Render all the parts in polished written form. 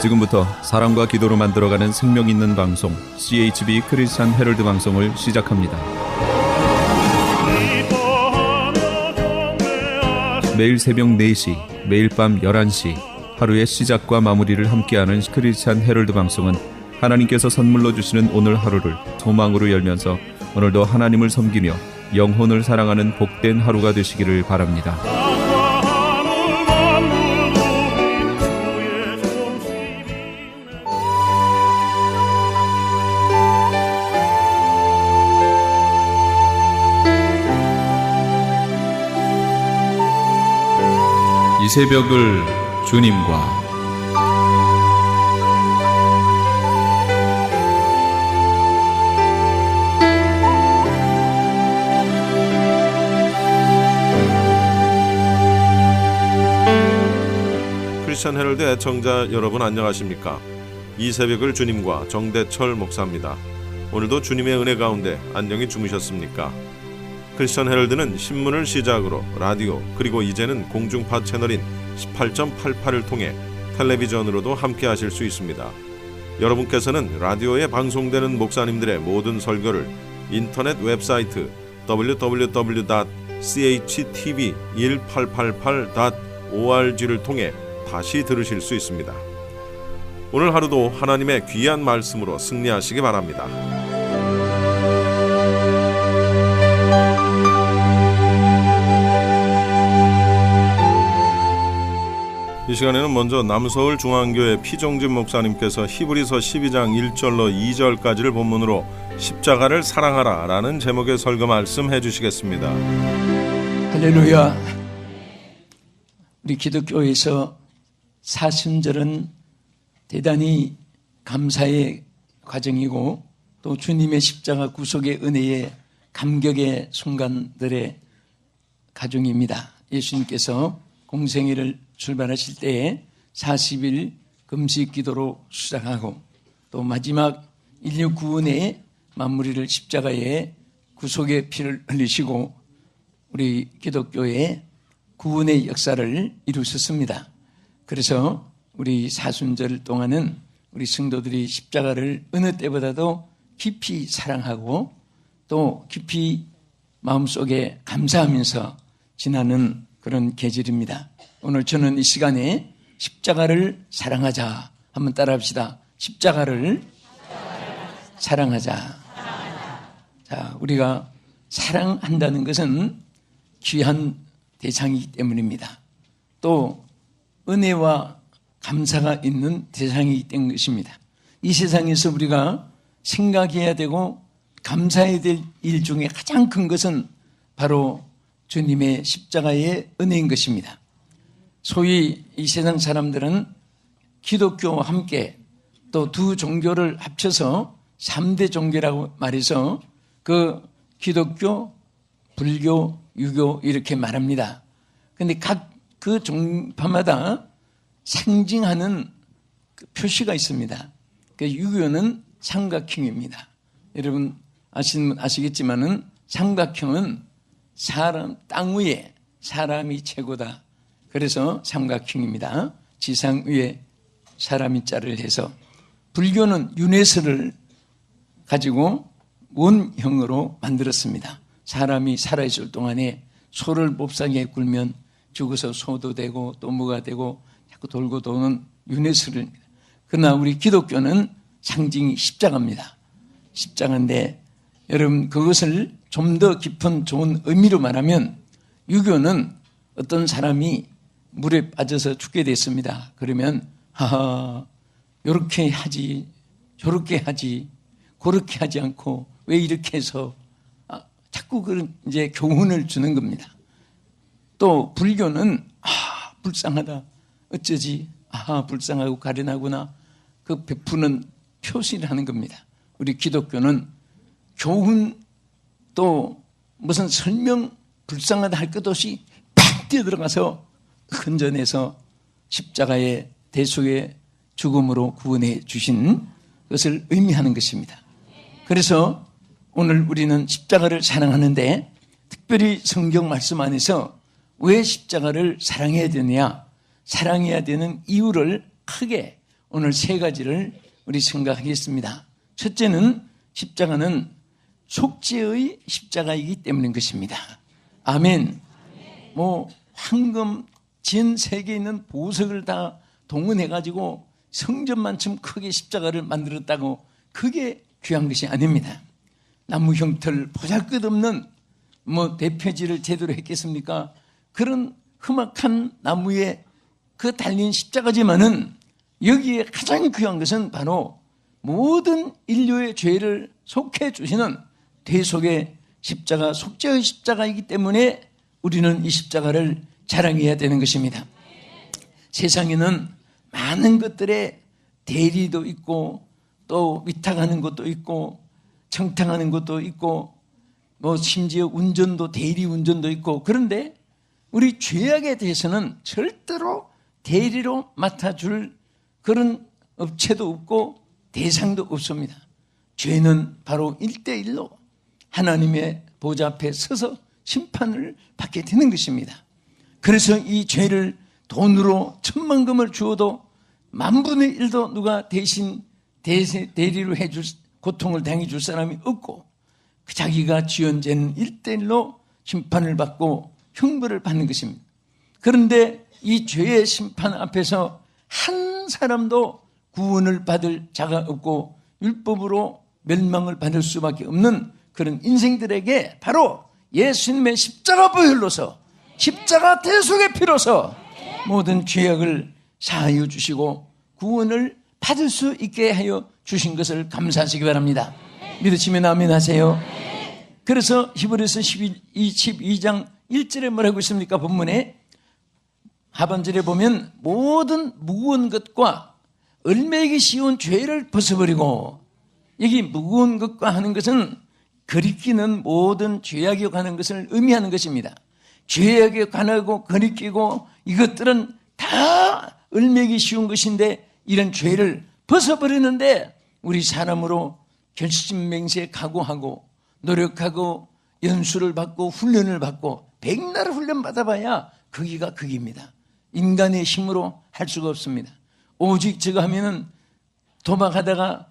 지금부터 사랑과 기도로 만들어가는 생명 있는 방송 CHB 크리스찬 헤럴드 방송을 시작합니다. 매일 새벽 4시, 매일 밤 11시 하루의 시작과 마무리를 함께하는 크리스찬 헤럴드 방송은 하나님께서 선물로 주시는 오늘 하루를 소망으로 열면서 오늘도 하나님을 섬기며 영혼을 사랑하는 복된 하루가 되시기를 바랍니다. 이 새벽을 주님과 크리스찬 헤럴드 애청자 여러분 안녕하십니까? 이 새벽을 주님과 정대철 목사입니다. 오늘도 주님의 은혜 가운데 안녕히 주무셨습니까? 크리스찬 헤럴드는 신문을 시작으로 라디오 그리고 이제는 공중파 채널인 18.88을 통해 텔레비전으로도 함께 하실 수 있습니다. 여러분께서는 라디오에 방송되는 목사님들의 모든 설교를 인터넷 웹사이트 www.chtv1888.org를 통해 다시 들으실 수 있습니다. 오늘 하루도 하나님의 귀한 말씀으로 승리하시기 바랍니다. 이 시간에는 먼저 남서울 중앙교회 피종진 목사님께서 히브리서 12장 1절로 2절까지를 본문으로 십자가를 사랑하라 라는 제목의 설교 말씀 해주시겠습니다. 할렐루야. 우리 기독교에서 사순절은 대단히 감사의 과정이고 또 주님의 십자가 구속의 은혜의 감격의 순간들의 가정입니다. 예수님께서 공생애를 출발하실 때에 40일 금식 기도로 시작하고 또 마지막 인류 구원의 마무리를 십자가에 구속의 피를 흘리시고 우리 기독교의 구원의 역사를 이루셨습니다. 그래서 우리 사순절 동안은 우리 성도들이 십자가를 어느 때보다도 깊이 사랑하고 또 깊이 마음속에 감사하면서 지나는 그런 계절입니다. 오늘 저는 이 시간에 십자가를 사랑하자 한번 따라합시다. 십자가를 사랑하자. 자, 우리가 사랑한다는 것은 귀한 대상이기 때문입니다. 또 은혜와 감사가 있는 대상이기 때문인 것입니다. 이 세상에서 우리가 생각해야 되고 감사해야 될 일 중에 가장 큰 것은 바로 주님의 십자가의 은혜인 것입니다. 소위 이 세상 사람들은 기독교와 함께 또 두 종교를 합쳐서 3대 종교라고 말해서 그 기독교, 불교, 유교 이렇게 말합니다. 그런데 각 그 종파마다 상징하는 그 표시가 있습니다. 그 유교는 삼각형입니다. 여러분 아시겠지만은 삼각형은 땅 위에 사람이 최고다. 그래서 삼각형입니다. 지상 위에 사람이 자를 해서 불교는 유네스를 가지고 원형으로 만들었습니다. 사람이 살아있을 동안에 소를 몹싸게 굴면 죽어서 소도 되고 또 무가 되고 자꾸 돌고 도는 유네스를. 그러나 우리 기독교는 상징이 십자가입니다. 십자가인데 여러분 그것을 좀 더 깊은 좋은 의미로 말하면 유교는 어떤 사람이 물에 빠져서 죽게 됐습니다. 그러면 하하 요렇게 하지 저렇게 하지 그렇게 하지 않고 왜 이렇게 해서 자꾸 그런 이제 교훈을 주는 겁니다. 또 불교는 불쌍하다 어쩌지 불쌍하고 가련하구나 그 베푸는 표시를 하는 겁니다. 우리 기독교는 교훈 또 무슨 설명 불쌍하다 할 것 없이 팍 뛰어들어가서 건져내서 십자가의 대속의 죽음으로 구원해 주신 것을 의미하는 것입니다. 그래서 오늘 우리는 십자가를 사랑하는데 특별히 성경 말씀 안에서 왜 십자가를 사랑해야 되느냐, 사랑해야 되는 이유를 크게 오늘 세 가지를 우리 생각하겠습니다. 첫째는 십자가는 속죄의 십자가이기 때문인 것입니다. 아멘. 황금 전 세계에 있는 보석을 다 동원해가지고 성전만큼 크게 십자가를 만들었다고 그게 귀한 것이 아닙니다. 나무 형태를 보잘것없는 대표지를 제대로 했겠습니까? 그런 험악한 나무에 그 달린 십자가지만은 여기에 가장 귀한 것은 바로 모든 인류의 죄를 속해 주시는 대속의 십자가, 속죄의 십자가이기 때문에 우리는 이 십자가를 자랑해야 되는 것입니다. 세상에는 많은 것들에 대리도 있고 또 위탁하는 것도 있고 청탁하는 것도 있고 심지어 운전도 대리 운전도 있고, 그런데 우리 죄악에 대해서는 절대로 대리로 맡아줄 그런 업체도 없고 대상도 없습니다. 죄는 바로 1대1로 하나님의 보좌 앞에 서서 심판을 받게 되는 것입니다. 그래서 이 죄를 돈으로 10,000,000금을 주어도 10,000,000분의 1도 누가 대신 대리로 해줄, 고통을 당해줄 사람이 없고 자기가 지은 죄는 1대1로 심판을 받고 형벌을 받는 것입니다. 그런데 이 죄의 심판 앞에서 한 사람도 구원을 받을 자가 없고 율법으로 멸망을 받을 수밖에 없는 그런 인생들에게 바로 예수님의 십자가 보혈로서, 십자가 대속의 피로서 모든 죄악을 사하여 주시고 구원을 받을 수 있게 하여 주신 것을 감사하시기 바랍니다. 믿으시면 아멘 하세요. 그래서 히브리서 12장 1절에 뭐라고 있습니까? 본문에 하반절에 보면 모든 무거운 것과 얼매기 쉬운 죄를 벗어버리고, 여기 무거운 것과 하는 것은 거리끼는 모든 죄악에 관한 것을 의미하는 것입니다. 죄악에 관하고 거리끼고 이것들은 다 얼매기 쉬운 것인데 이런 죄를 벗어버리는데 우리 사람으로 결심맹세 각오하고 노력하고 연수를 받고 훈련을 받고 백날 훈련 받아봐야 거기가 거기입니다. 인간의 힘으로 할 수가 없습니다. 오직 저거 하면은 도박하다가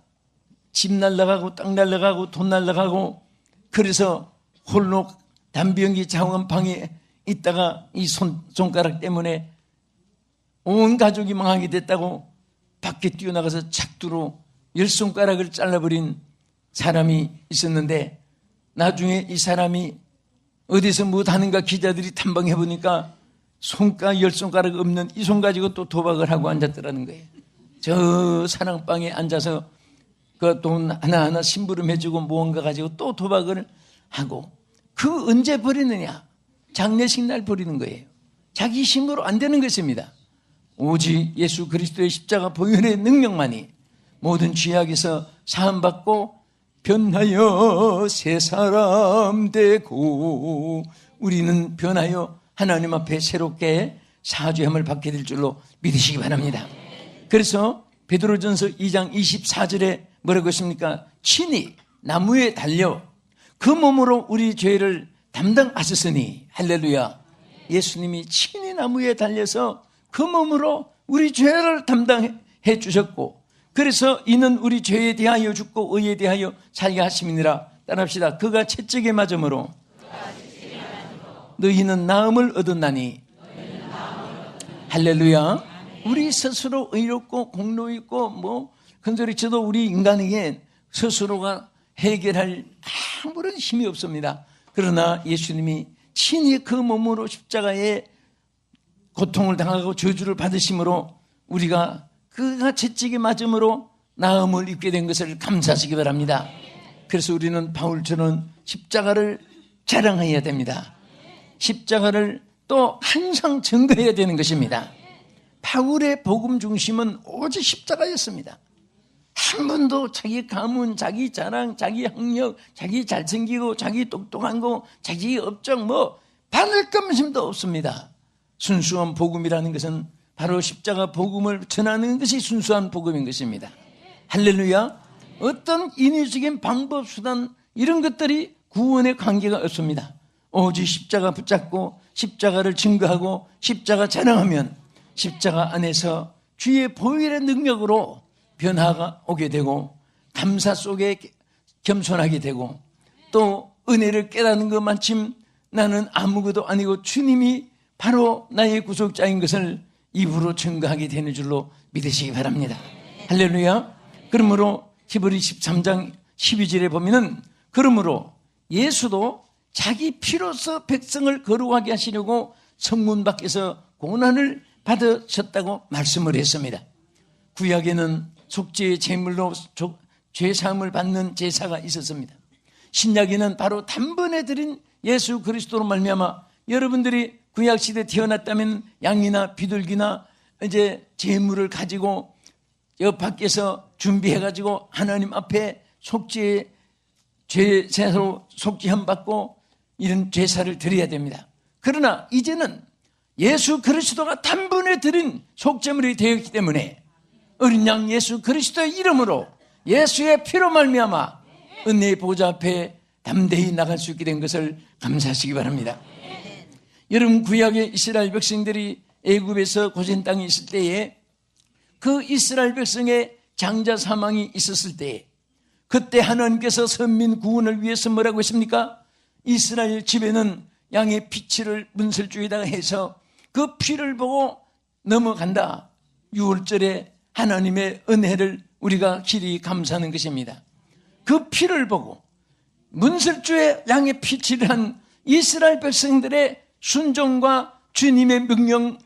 집 날라가고 땅 날라가고 돈 날라가고, 그래서 홀로 담배연기 자원 방에 있다가 이 손가락 때문에 온 가족이 망하게 됐다고 밖에 뛰어나가서 착두로 10손가락을 잘라버린 사람이 있었는데, 나중에 이 사람이 어디서 뭐 하는가 기자들이 탐방해보니까 10손가락 없는 이 손 가지고 또 도박을 하고 앉았더라는 거예요. 저 사랑방에 앉아서 그 돈 하나하나 심부름해주고 무언가 가지고 또 도박을 하고, 그 언제 버리느냐? 장례식 날 버리는 거예요. 자기 힘으로 안 되는 것입니다. 오직 예수 그리스도의 십자가 보혈의 능력만이 모든 죄악에서 사함받고 변하여 새 사람 되고 우리는 변하여 하나님 앞에 새롭게 사죄함을 받게 될 줄로 믿으시기 바랍니다. 그래서 베드로전서 2장 24절에 뭐라고 했습니까? 친히 나무에 달려 그 몸으로 우리 죄를 담당하셨으니, 할렐루야. 예수님이 친히 나무에 달려서 그 몸으로 우리 죄를 담당해 주셨고, 그래서 이는 우리 죄에 대하여 죽고 의에 대하여 살게 하심이니라. 따라합시다. 그가 채찍에 맞음으로 너희는 나음을 얻었나니. 할렐루야. 우리 스스로 의롭고 공로 있고 큰 소리 쳐도 우리 인간에게 스스로가 해결할 아무런 힘이 없습니다. 그러나 예수님이 친히 그 몸으로 십자가에 고통을 당하고 저주를 받으심으로 우리가 그가 채찍에 맞음으로 나음을 입게 된 것을 감사하시기 바랍니다. 그래서 우리는 바울처럼 십자가를 자랑해야 됩니다. 십자가를 또 항상 증거해야 되는 것입니다. 바울의 복음 중심은 오직 십자가였습니다. 한 번도 자기 가문, 자기 자랑, 자기 학력, 자기 잘생기고 자기 똑똑한 거, 자기 업적 받을 감심도 없습니다. 순수한 복음이라는 것은 바로 십자가 복음을 전하는 것이 순수한 복음인 것입니다. 할렐루야. 어떤 인위적인 방법, 수단 이런 것들이 구원의 관계가 없습니다. 오직 십자가 붙잡고 십자가를 증거하고 십자가 자랑하면 십자가 안에서 주의 보혈의 능력으로 변화가 오게 되고 감사 속에 겸손하게 되고 또 은혜를 깨닫는 것만큼 나는 아무것도 아니고 주님이 바로 나의 구속자인 것을 입으로 증거하게 되는 줄로 믿으시기 바랍니다. 할렐루야. 그러므로 히브리 13장 12절에 보면은 그러므로 예수도 자기 피로서 백성을 거룩하게 하시려고 성문 밖에서 고난을 받으셨다고 말씀을 했습니다. 구약에는 속죄의 제물로 죄사함을 받는 제사가 있었습니다. 신약에는 바로 단번에 드린 예수 그리스도로 말미암아 여러분들이 구약시대에 태어났다면 양이나 비둘기나 이제 제물을 가지고 여 밖에서 준비해가지고 하나님 앞에 속죄의 제사로 속죄함 받고 이런 제사를 드려야 됩니다. 그러나 이제는 예수 그리스도가 단번에 드린 속죄물이 되었기 때문에 어린 양 예수 그리스도의 이름으로 예수의 피로 말미암아 은혜의 보좌 앞에 담대히 나갈 수 있게 된 것을 감사하시기 바랍니다. 여러분 구약의 이스라엘 백성들이 애굽에서 고센 땅에 있을 때에 그 이스라엘 백성의 장자 사망이 있었을 때에 그때 하나님께서 선민 구원을 위해서 뭐라고 했습니까? 이스라엘 집에는 양의 피치를 문설주에다가 해서 그 피를 보고 넘어간다. 6월절에 하나님의 은혜를 우리가 길이 감사하는 것입니다. 그 피를 보고 문설주에 양의 피치를 한 이스라엘 백성들의 순종과 주님의 명령에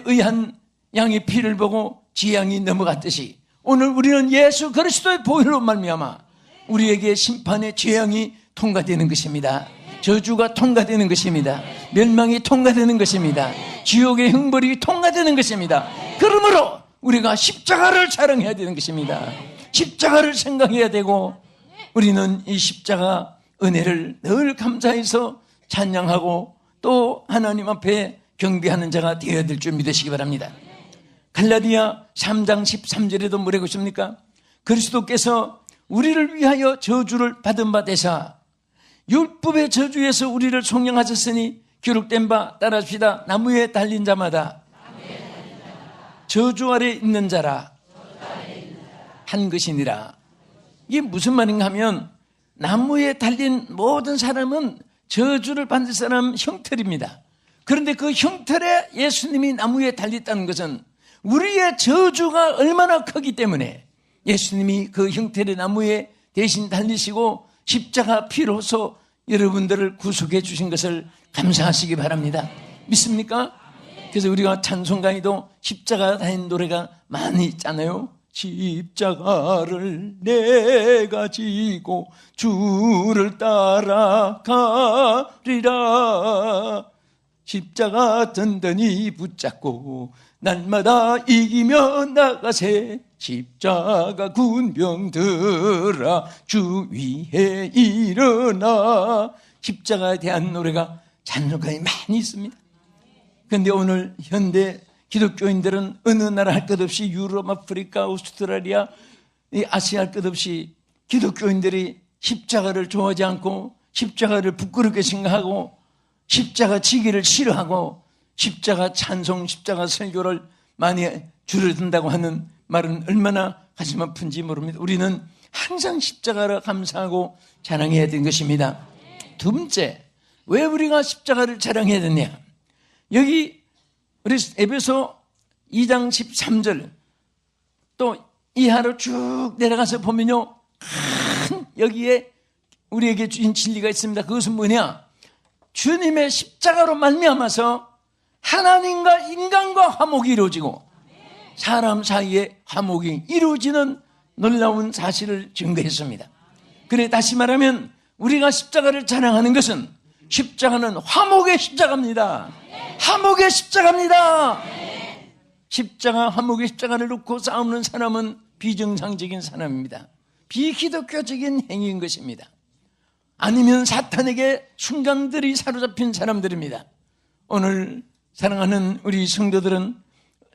의한 양의 피를 보고 재앙이 넘어갔듯이 오늘 우리는 예수 그리스도의 보혈로 말미암아 우리에게 심판의 재앙이 통과되는 것입니다. 저주가 통과되는 것입니다. 멸망이 통과되는 것입니다. 지옥의 형벌이 통과되는 것입니다. 그러므로 우리가 십자가를 자랑해야 되는 것입니다. 십자가를 생각해야 되고 우리는 이 십자가 은혜를 늘 감사해서 찬양하고 또 하나님 앞에 경배하는 자가 되어야 될 줄 믿으시기 바랍니다. 갈라디아 3장 13절에도 뭐라고 했습니까? 그리스도께서 우리를 위하여 저주를 받은 바 되사 율법의 저주에서 우리를 속량하셨으니 기록된 바 따라합시다. 나무에 달린 자마다 저주 아래 있는 자라 한 것이니라. 이게 무슨 말인가 하면 나무에 달린 모든 사람은 저주를 받을 사람 형틀입니다. 그런데 그 형틀에 예수님이 나무에 달렸다는 것은 우리의 저주가 얼마나 크기 때문에 예수님이 그 형틀의 나무에 대신 달리시고 십자가 피로서 여러분들을 구속해 주신 것을 감사하시기 바랍니다. 믿습니까? 그래서 우리가 찬송가에도 십자가 다닌 노래가 많이 있잖아요. 십자가를 내가 지고 주를 따라가리라. 십자가 든든히 붙잡고 날마다 이기며 나가세. 십자가 군병들아 주 위에 일어나. 십자가에 대한 노래가 찬송가에 많이 있습니다. 그런데 오늘 현대 기독교인들은 어느 나라 할 것 없이 유럽, 아프리카, 오스트라리아, 아시아 할 것 없이 기독교인들이 십자가를 좋아하지 않고 십자가를 부끄럽게 생각하고 십자가 지기를 싫어하고 십자가 찬송, 십자가 설교를 많이 줄여든다고 하는 말은 얼마나 가슴 아픈지 모릅니다. 우리는 항상 십자가를 감사하고 자랑해야 되는 것입니다. 두 번째, 왜 우리가 십자가를 자랑해야 되냐? 여기 우리 에베소 2장 13절 또 이하로 쭉 내려가서 보면요, 큰 여기에 우리에게 주신 진리가 있습니다. 그것은 뭐냐? 주님의 십자가로 말미암아서 하나님과 인간과 화목이 이루어지고 사람 사이에 화목이 이루어지는 놀라운 사실을 증거했습니다. 그래 다시 말하면 우리가 십자가를 자랑하는 것은 십자가는 화목의 십자가입니다. 화목의 십자가입니다. 십자가, 화목의 십자가를 놓고 싸우는 사람은 비정상적인 사람입니다. 비기독교적인 행위인 것입니다. 아니면 사탄에게 순간들이 사로잡힌 사람들입니다. 오늘 사랑하는 우리 성도들은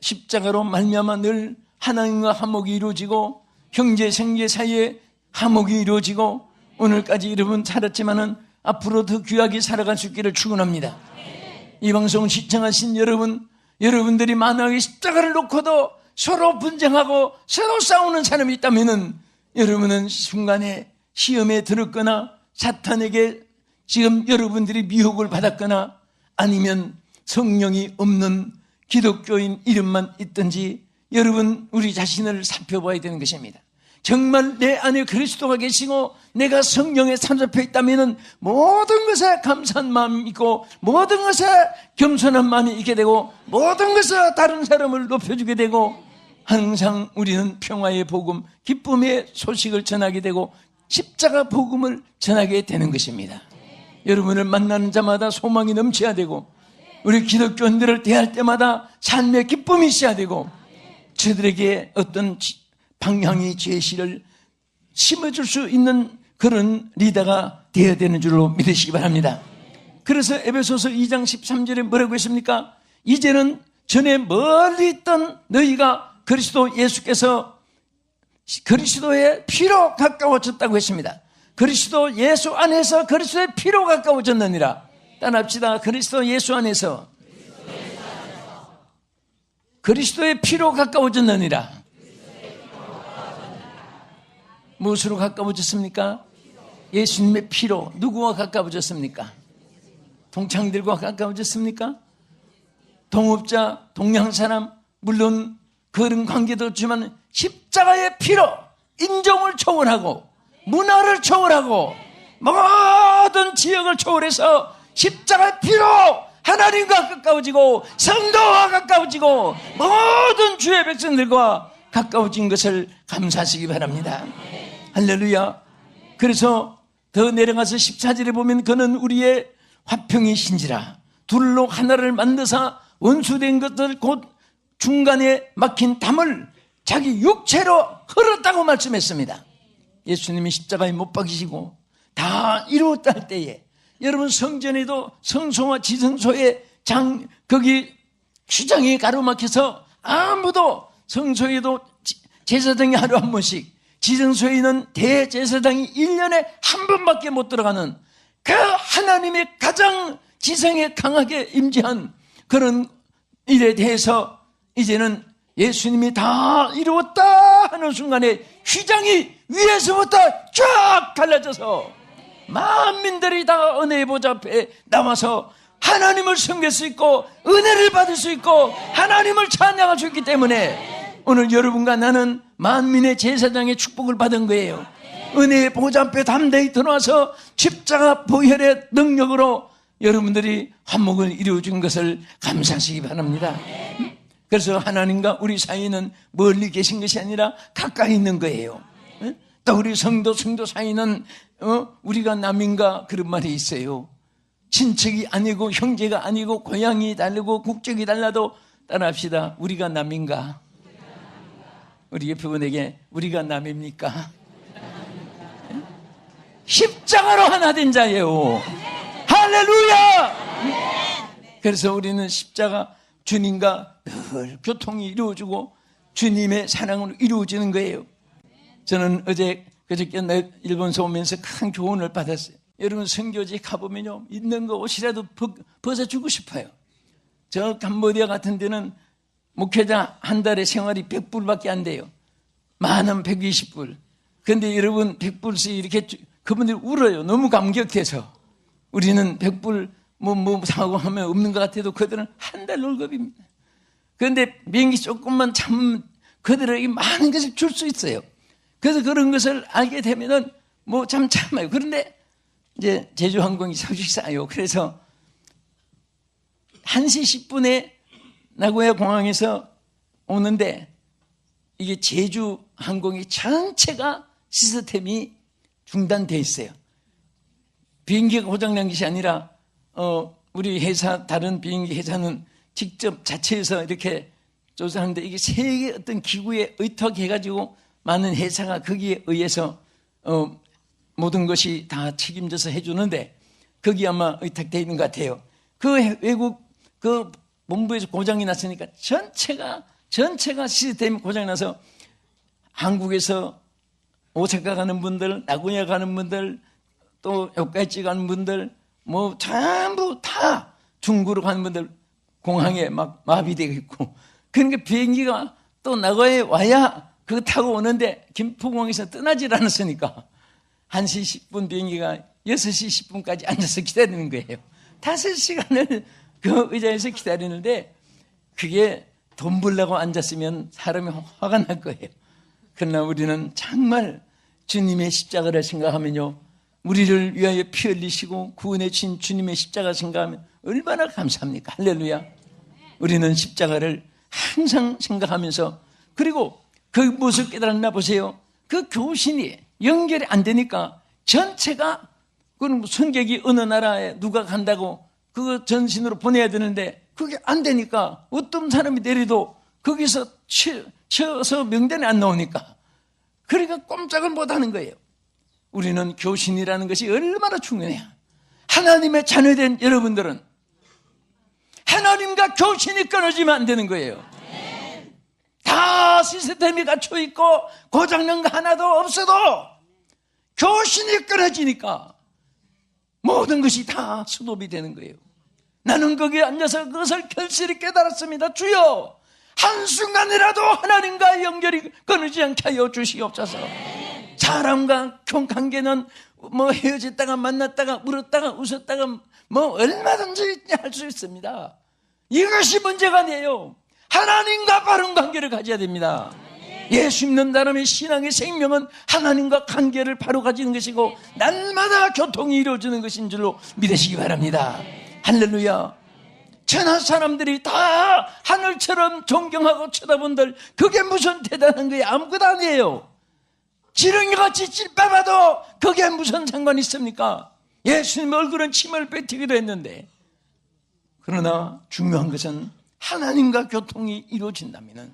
십자가로 말미암아 늘 하나님과 화목이 이루어지고 형제 생제 사이에 화목이 이루어지고 오늘까지 여러분 살았지만은 앞으로 더 귀하게 살아갈 수 있기를 축원합니다. 이 방송 시청하신 여러분들이 만약에 십자가를 놓고도 서로 분쟁하고 서로 싸우는 사람이 있다면은 여러분은 순간에 시험에 들었거나 사탄에게 지금 여러분들이 미혹을 받았거나 아니면 성령이 없는 기독교인 이름만 있든지 여러분 우리 자신을 살펴봐야 되는 것입니다. 정말 내 안에 그리스도가 계시고 내가 성령에 사로잡혀 있다면 모든 것에 감사한 마음이 있고 모든 것에 겸손한 마음이 있게 되고 모든 것에 다른 사람을 높여주게 되고 항상 우리는 평화의 복음, 기쁨의 소식을 전하게 되고 십자가 복음을 전하게 되는 것입니다. 여러분을 만나는 자마다 소망이 넘쳐야 되고 우리 기독교인들을 대할 때마다 삶의 기쁨이 있어야 되고 저들에게 어떤 방향의 제시를 심어줄 수 있는 그런 리더가 되어야 되는 줄로 믿으시기 바랍니다. 그래서 에베소서 2장 13절에 뭐라고 했습니까? 이제는 전에 멀리 있던 너희가 그리스도 예수께서 그리스도의 피로 가까워졌다고 했습니다. 그리스도 예수 안에서 그리스도의 피로 가까워졌느니라. 따라합시다. 그리스도 예수 안에서 그리스도의 피로 가까워졌느니라. 무엇으로 가까워졌습니까? 예수님의 피로. 누구와 가까워졌습니까? 동창들과 가까워졌습니까? 동업자, 동양 사람, 물론 그런 관계도 있지만 십자가의 피로 인종을 초월하고 문화를 초월하고 모든 지역을 초월해서 십자가의 피로 하나님과 가까워지고 성도와 가까워지고 모든 주의 백성들과 가까워진 것을 감사하시기 바랍니다. 할렐루야. 그래서 더 내려가서 14절에 보면 그는 우리의 화평이신지라 둘로 하나를 만드사 원수된 것들 곧 중간에 막힌 담을 자기 육체로 흘렀다고 말씀했습니다. 예수님이 십자가에 못 박히시고 다 이루었다 할 때에 여러분 성전에도 성소와 지성소에 거기 휴장이 가로막혀서 아무도 성소에도 제사장이 하루 한 번씩 지성소에는 대제사장이 1년에 한 번밖에 못 들어가는 그 하나님의 가장 지성에 강하게 임재한 그런 일에 대해서 이제는 예수님이 다 이루었다 하는 순간에 휘장이 위에서부터 쫙 갈라져서 만민들이 다 은혜의 보좌 앞에 나와서 하나님을 섬길 수 있고 은혜를 받을 수 있고 하나님을 찬양할 수 있기 때문에 오늘 여러분과 나는 만민의 제사장의 축복을 받은 거예요. 은혜의 보좌 앞에 담대히 들어와서 십자가 보혈의 능력으로 여러분들이 화목을 이루어준 것을 감사하시기 바랍니다. 그래서 하나님과 우리 사이는 멀리 계신 것이 아니라 가까이 있는 거예요. 또 우리 성도 사이는 우리가 남인가 그런 말이 있어요. 친척이 아니고 형제가 아니고 고향이 다르고 국적이 달라도 따라합시다. 우리가 남인가? 우리 옆에 분에게 우리가 남입니까? 십자가로 하나 된 자예요. 할렐루야! 그래서 우리는 십자가 주님과 늘 교통이 이루어지고 주님의 사랑으로 이루어지는 거예요. 저는 그저께 일본서 오면서 큰 교훈을 받았어요. 여러분 선교지 가보면요 있는 거 옷이라도 벗어주고 싶어요. 저 캄보디아 같은 데는 목회자 한 달에 생활이 100불밖에 안 돼요. 많으면 120불. 그런데 여러분 100불씩 이렇게 그분들이 울어요. 너무 감격해서. 우리는 100불 뭐 사고 하면 없는 것 같아도 그들은 한 달 월급입니다. 그런데 비행기 조금만 참으면 그들에게 많은 것을 줄 수 있어요. 그래서 그런 것을 알게 되면은 뭐 참 참아요. 그런데 이제 제주항공이 소식이 싸요. 그래서 1시 10분에 나고야 공항에서 오는데 이게 제주항공이 전체가 시스템이 중단돼 있어요. 비행기가 고장난 것이 아니라 우리 회사 다른 비행기 회사는 직접 자체에서 이렇게 조사하는데 이게 세계 어떤 기구에 의탁해가지고 많은 회사가 거기에 의해서 모든 것이 다 책임져서 해주는데 거기 아마 의탁되어 있는 것 같아요. 그 외국 그 본부에서 고장이 났으니까 전체가 시스템이 고장이 나서 한국에서 오사카 가는 분들, 나고야 가는 분들, 또 요카이치 가는 분들, 뭐 전부 다 중국으로 가는 분들 공항에 막 마비되어 있고, 그러니까 비행기가 또 또 나고야에 와야 그거 타고 오는데 김포공항에서 떠나질 않았으니까 1시 10분 비행기가 6시 10분까지 앉아서 기다리는 거예요. 5시간을 그 의자에서 기다리는데 그게 돈 벌려고 앉았으면 사람이 화가 날 거예요. 그러나 우리는 정말 주님의 십자가를 생각하면요, 우리를 위하여 피 흘리시고 구원해 주신 주님의 십자가 생각하면 얼마나 감사합니까? 할렐루야. 우리는 십자가를 항상 생각하면서, 그리고 그 무엇을 깨달았나 보세요. 그 교신이 연결이 안 되니까 전체가, 그럼 승객이 어느 나라에 누가 간다고 그거 전신으로 보내야 되는데 그게 안 되니까 어떤 사람이 내려도 거기서 쳐서 명단에 안 나오니까, 그러니까 꼼짝을 못 하는 거예요. 우리는 교신이라는 것이 얼마나 중요해요. 하나님의 자녀된 여러분들은 하나님과 교신이 끊어지면 안 되는 거예요. 다 시스템이 갖춰 있고 고장난 거 하나도 없어도 교신이 끊어지니까 모든 것이 다 수도비 되는 거예요. 나는 거기에 앉아서 그것을 결실히 깨달았습니다. 주여, 한순간이라도 하나님과 연결이 끊어지지 않게 하여 주시옵소서. 사람과 관계는 뭐 헤어졌다가 만났다가 울었다가 웃었다가 뭐 얼마든지 할 수 있습니다. 이것이 문제가 아니에요. 하나님과 바른 관계를 가져야 됩니다. 예수 믿는 사람의 신앙의 생명은 하나님과 관계를 바로 가지는 것이고 날마다 교통이 이루어지는 것인 줄로 믿으시기 바랍니다. 할렐루야. 천하 사람들이 다 하늘처럼 존경하고 쳐다본들, 그게 무슨 대단한 거예요? 아무것도 아니에요. 지렁이같이 찔빠봐도 그게 무슨 상관이 있습니까? 예수님 얼굴은 침을 뱉기도 했는데, 그러나 중요한 것은 하나님과 교통이 이루어진다면,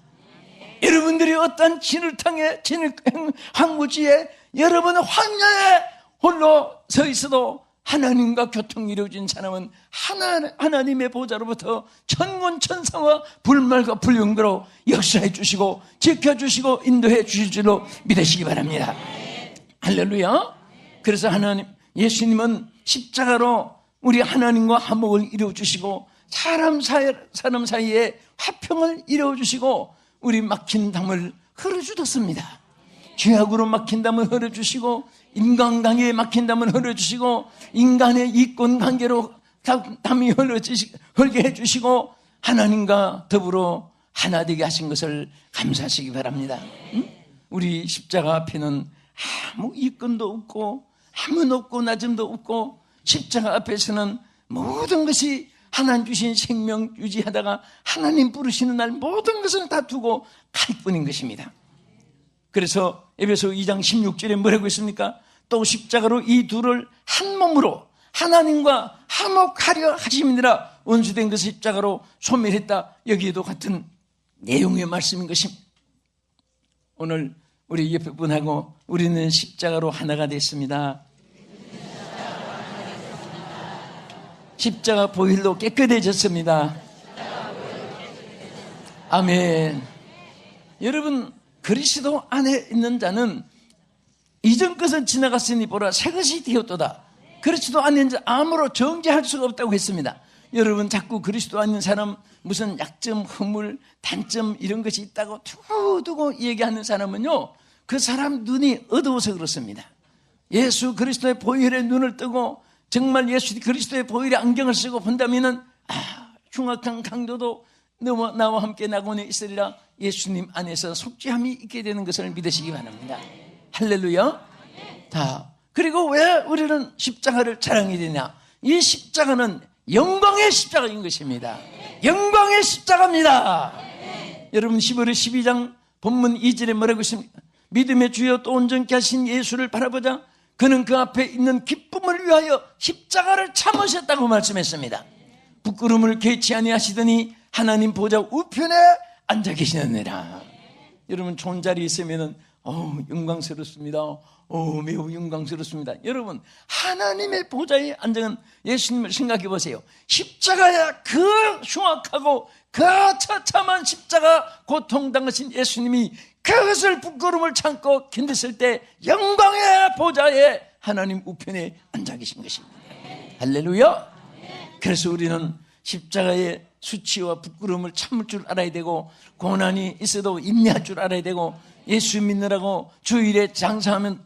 여러분들이 어떤 진흙탕에 황무지에 여러분 황야에 홀로 서 있어도 하나님과 교통이 이루어진 사람은 하나님의 보좌로부터 천군천사와 불말과 불영으로 역사해 주시고 지켜주시고 인도해 주실 줄로 믿으시기 바랍니다. 할렐루야. 그래서 예수님은 십자가로 우리 하나님과 화목을 이루어 주시고 사람 사이에 화평을 이루어 주시고 우리 막힌 담을 흘러주셨습니다. 죄악으로 막힌 담을 흘려주시고 인간관계에 막힌 담을 흘려주시고 인간의 이권관계로 담이 흘게 해주시고 하나님과 더불어 하나 되게 하신 것을 감사하시기 바랍니다. 우리 십자가 앞에는 아무 이권도 없고 아무 높고 낮음도 없고, 십자가 앞에서는 모든 것이 하나님 주신 생명 유지하다가 하나님 부르시는 날 모든 것을 다 두고 갈 뿐인 것입니다. 그래서 에베소 2장 16절에 뭐라고 했습니까? 또 십자가로 이 둘을 한 몸으로 하나님과 화목하려 하심이니라. 원수된 것을 십자가로 소멸했다. 여기에도 같은 내용의 말씀인 것입니다. 오늘 우리 옆에 분하고 우리는 십자가로 하나가 됐습니다. 십자가 보혈로 깨끗해졌습니다. 아멘. 여러분, 그리스도 안에 있는 자는 이전 것은 지나갔으니 보라 새 것이 되었도다. 그리스도 안에 있는 자 아무로 정죄할 수가 없다고 했습니다. 여러분, 자꾸 그리스도 안에 있는 사람 무슨 약점, 허물, 단점 이런 것이 있다고 두고두고 얘기하는 사람은요, 그 사람 눈이 어두워서 그렇습니다. 예수 그리스도의 보혈에 눈을 뜨고 정말 예수 그리스도의 보혈의 안경을 쓰고 본다면은 흉악한 강도도 너무 나와 함께 낙원에 있으리라. 예수님 안에서 속죄함이 있게 되는 것을 믿으시기 바랍니다. 할렐루야. 자, 그리고 왜 우리는 십자가를 자랑해야 되냐? 이 십자가는 영광의 십자가인 것입니다. 영광의 십자가입니다. 여러분, 11월 12장 본문 2절에 뭐라고 있습니까? 믿음의 주여 또 온전케 하신 예수를 바라보자. 그는 그 앞에 있는 기쁨을 위하여 십자가를 참으셨다고 말씀했습니다. 부끄러움을 개치 아니하시더니 하나님 보좌 우편에 앉아 계시느니라. 여러분, 좋은 자리에 있으면은 영광스럽습니다. 매우 영광스럽습니다. 여러분, 하나님의 보좌에 앉은 예수님을 생각해 보세요. 십자가야 그 흉악하고 그 처참한 십자가 고통당하신 예수님이 그것을 부끄러움을 참고 견뎠을 때 영광의 보좌에 하나님 우편에 앉아 계신 것입니다. 할렐루야. 그래서 우리는 십자가의 수치와 부끄러움을 참을 줄 알아야 되고, 고난이 있어도 인내할 줄 알아야 되고, 예수 믿느라고 주일에 장사하면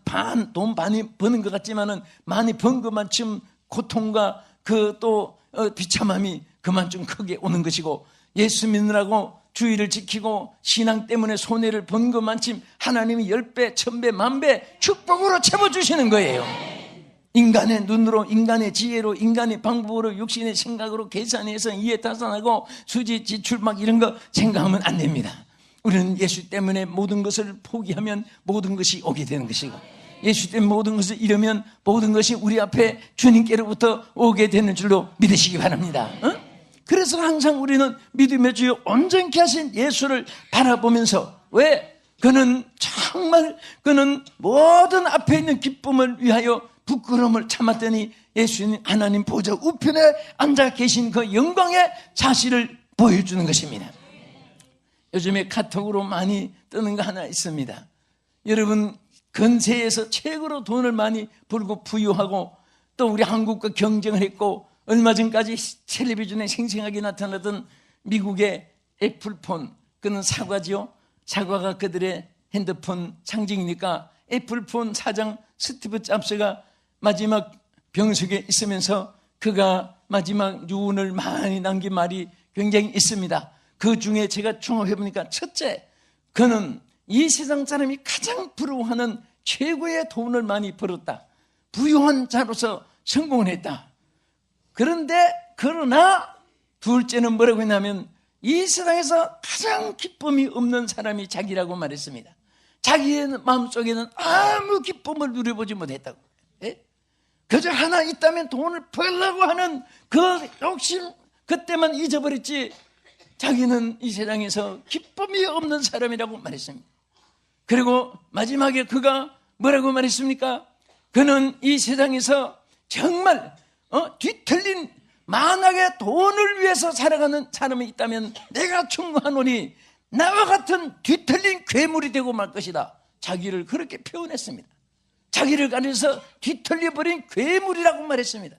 돈 많이 버는 것 같지만은 많이 번 것만큼 고통과 그 또 비참함이 그만큼 크게 오는 것이고, 예수 믿느라고 주의를 지키고 신앙 때문에 손해를 본 것만큼 하나님이 10배, 1000배, 10,000배 축복으로 채워주시는 거예요. 인간의 눈으로, 인간의 지혜로, 인간의 방법으로, 육신의 생각으로 계산해서 이해타산하고 수지 지출 막 이런 거 생각하면 안 됩니다. 우리는 예수 때문에 모든 것을 포기하면 모든 것이 오게 되는 것이고, 예수 때문에 모든 것을 잃으면 모든 것이 우리 앞에 주님께로부터 오게 되는 줄로 믿으시기 바랍니다. 그래서 항상 우리는 믿음의 주여 온전케 하신 예수를 바라보면서, 왜? 그는 정말 그는 모든 앞에 있는 기쁨을 위하여 부끄러움을 참았더니 예수님 하나님 보좌 우편에 앉아 계신 그 영광의 사실을 보여주는 것입니다. 요즘에 카톡으로 많이 뜨는 거 하나 있습니다. 여러분, 근세에서 최고로 돈을 많이 벌고 부유하고 또 우리 한국과 경쟁을 했고, 얼마 전까지 텔레비전에 생생하게 나타나던 미국의 애플폰, 그는 사과지요. 사과가 그들의 핸드폰 상징이니까 애플폰 사장 스티브 잡스가 마지막 병석에 있으면서 그가 마지막 유언을 많이 남긴 말이 굉장히 있습니다. 그 중에 제가 종합해보니까, 첫째, 그는 이 세상 사람이 가장 부러워하는 최고의 돈을 많이 벌었다. 부유한 자로서 성공을 했다. 그러나 둘째는 뭐라고 했냐면, 이 세상에서 가장 기쁨이 없는 사람이 자기라고 말했습니다. 자기의 마음속에는 아무 기쁨을 누려보지 못했다고. 예? 그저 하나 있다면 돈을 벌려고 하는 그 욕심, 그때만 잊어버렸지 자기는 이 세상에서 기쁨이 없는 사람이라고 말했습니다. 그리고 마지막에 그가 뭐라고 말했습니까? 그는 이 세상에서 정말 뒤틀린, 만약에 돈을 위해서 살아가는 사람이 있다면 내가 충고하노니 나와 같은 뒤틀린 괴물이 되고 말 것이다. 자기를 그렇게 표현했습니다. 자기를 가려서 뒤틀려버린 괴물이라고 말했습니다.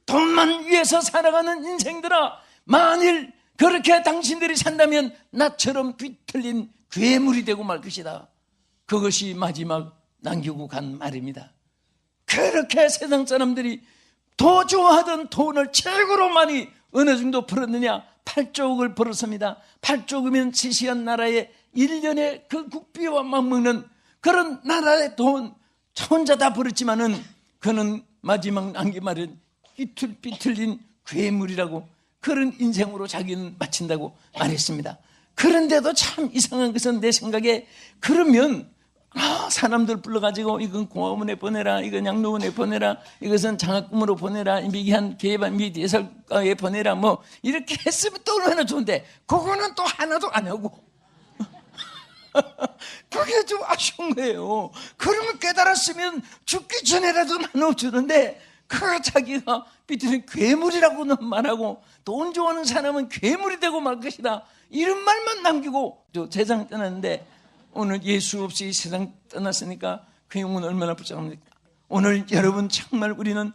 돈만 위해서 살아가는 인생들아, 만일 그렇게 당신들이 산다면 나처럼 뒤틀린 괴물이 되고 말 것이다. 그것이 마지막 남기고 간 말입니다. 그렇게 세상 사람들이 더 좋아하던 돈을 최고로 많이 어느 정도 벌었느냐? 8조억을 벌었습니다. 8조억이면 시시한 나라의 1년에 그 국비와 맞먹는 그런 나라의 돈 혼자 다 벌었지만은 그는 마지막 남긴 말은 삐뚤린 괴물이라고, 그런 인생으로 자기는 마친다고 말했습니다. 그런데도 참 이상한 것은 내 생각에, 그러면 사람들 불러가지고 이건 공화문에 보내라, 이건 양로원에 보내라, 이것은 장학금으로 보내라, 미기한 개발 및 예술가에 보내라, 뭐 이렇게 했으면 또 얼마나 좋은데 그거는 또 하나도 안 하고 그게 좀 아쉬운 거예요. 그러면 깨달았으면 죽기 전에라도 나눠주는데 그 자기가 삐뚤은 괴물이라고는 말하고, 돈 좋아하는 사람은 괴물이 되고 말 것이다, 이런 말만 남기고 저 세상 떠났는데, 오늘 예수 없이 세상 떠났으니까 그 영혼 얼마나 불쌍합니까? 오늘 여러분, 정말 우리는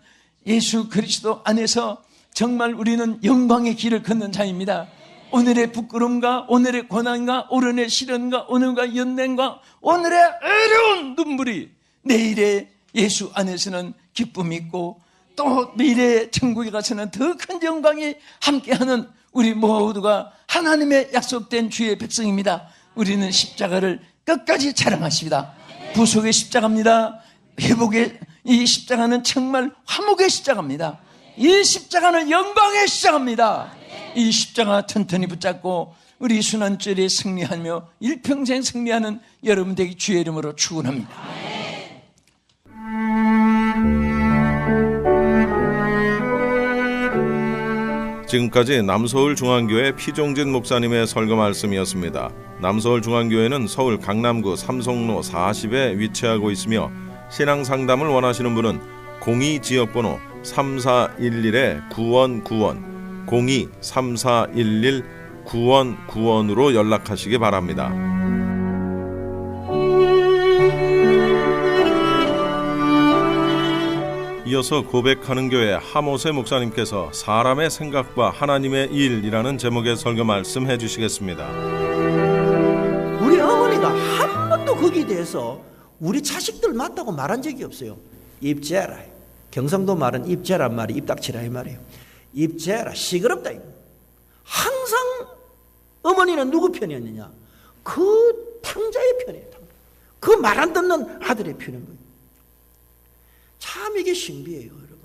예수 그리스도 안에서 정말 우리는 영광의 길을 걷는 자입니다. 오늘의 부끄러움과 오늘의 고난과 오늘의 시련과 오늘의 연단과 오늘의 어려운 눈물이 내일의 예수 안에서는 기쁨이 있고, 또 미래의 천국에 가서는 더 큰 영광이 함께하는 우리 모두가 하나님의 약속된 주의 백성입니다. 우리는 십자가를 끝까지 자랑하십니다. 부속의 십자가입니다. 회복의 이 십자가는 정말 화목의 십자가입니다. 이 십자가는 영광의 십자가입니다. 이 십자가 튼튼히 붙잡고 우리 순환절에 승리하며 일평생 승리하는 여러분 되기 주의 이름으로 축원합니다. 지금까지 남서울중앙교회 피종진 목사님의 설교 말씀이었습니다. 남서울중앙교회는 서울 강남구 삼성로 40에 위치하고 있으며, 신앙상담을 원하시는 분은 02지역번호 3411-9191 02-3411-9191으로 연락하시기 바랍니다. 이어서 고백하는 교회 하모세 목사님께서 사람의 생각과 하나님의 일이라는 제목의 설교 말씀해 주시겠습니다. 우리 어머니가 한 번도 거기에 대해서 우리 자식들 맞다고 말한 적이 없어요. 입재라. 경상도 말은 입재란 말이 입닥치라 이 말이에요. 입재라. 시끄럽다. 항상 어머니는 누구 편이었느냐? 그 탕자의 편이에요. 그 말 안 듣는 아들의 편인 거예요. 참 이게 신비해요, 여러분.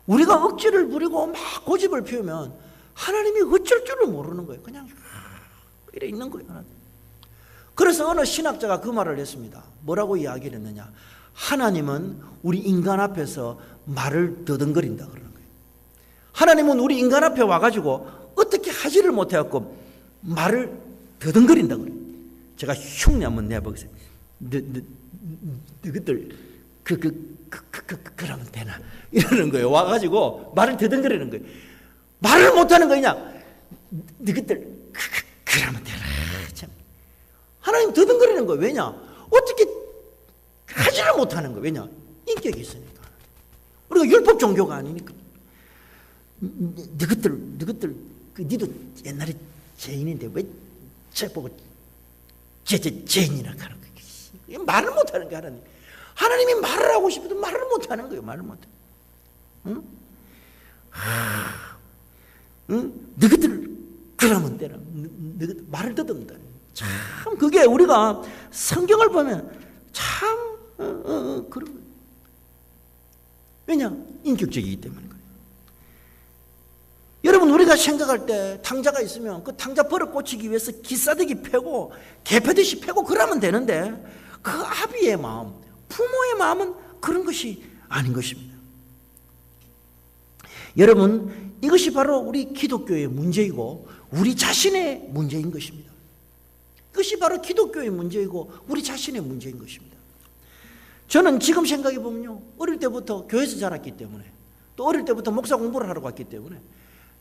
우리가 억지를 부리고 막 고집을 피우면 하나님이 어쩔 줄을 모르는 거예요. 그냥 이래 있는 거예요, 하나님. 그래서 어느 신학자가 그 말을 했습니다. 뭐라고 이야기를 했느냐? 하나님은 우리 인간 앞에서 말을 더듬거린다 그러는 거예요. 하나님은 우리 인간 앞에 와가지고 어떻게 하지를 못해갖고 말을 더듬거린다 그래요. 제가 흉내 한번 내보겠습니다. 너희들 그러면 되나? 이러는 거예요. 와가지고 말을 더듬거리는 거예요. 말을 못하는 거냐? 너희들 그러면 되나? 참. 하나님 더듬거리는 거예요. 왜냐? 어떻게 하지를 못하는 거예요. 왜냐? 인격이 있으니까. 우리가 율법 종교가 아니니까. 너희들 니도 옛날에 죄인인데 왜 저보고 죄인이라 하는 거예요. 말을 못하는 거예요. 하나님이 말을 하고 싶어도 말을 못하는 거예요. 말을 못해. 응? 너희들 그러면 되나? 너희들 말을 더듬다. 참 그게 우리가 성경을 보면 참 그런 거예요. 왜냐? 인격적이기 때문에 그래요. 여러분 우리가 생각할 때 탕자가 있으면 그 탕자 버릇 고치기 위해서 기싸대기 패고 개패듯이 패고 그러면 되는데 그 아비의 마음, 부모의 마음은 그런 것이 아닌 것입니다. 여러분 이것이 바로 우리 기독교의 문제이고 우리 자신의 문제인 것입니다. 그것이 바로 기독교의 문제이고 우리 자신의 문제인 것입니다. 저는 지금 생각해 보면요, 어릴 때부터 교회에서 자랐기 때문에 또 어릴 때부터 목사 공부를 하러 갔기 때문에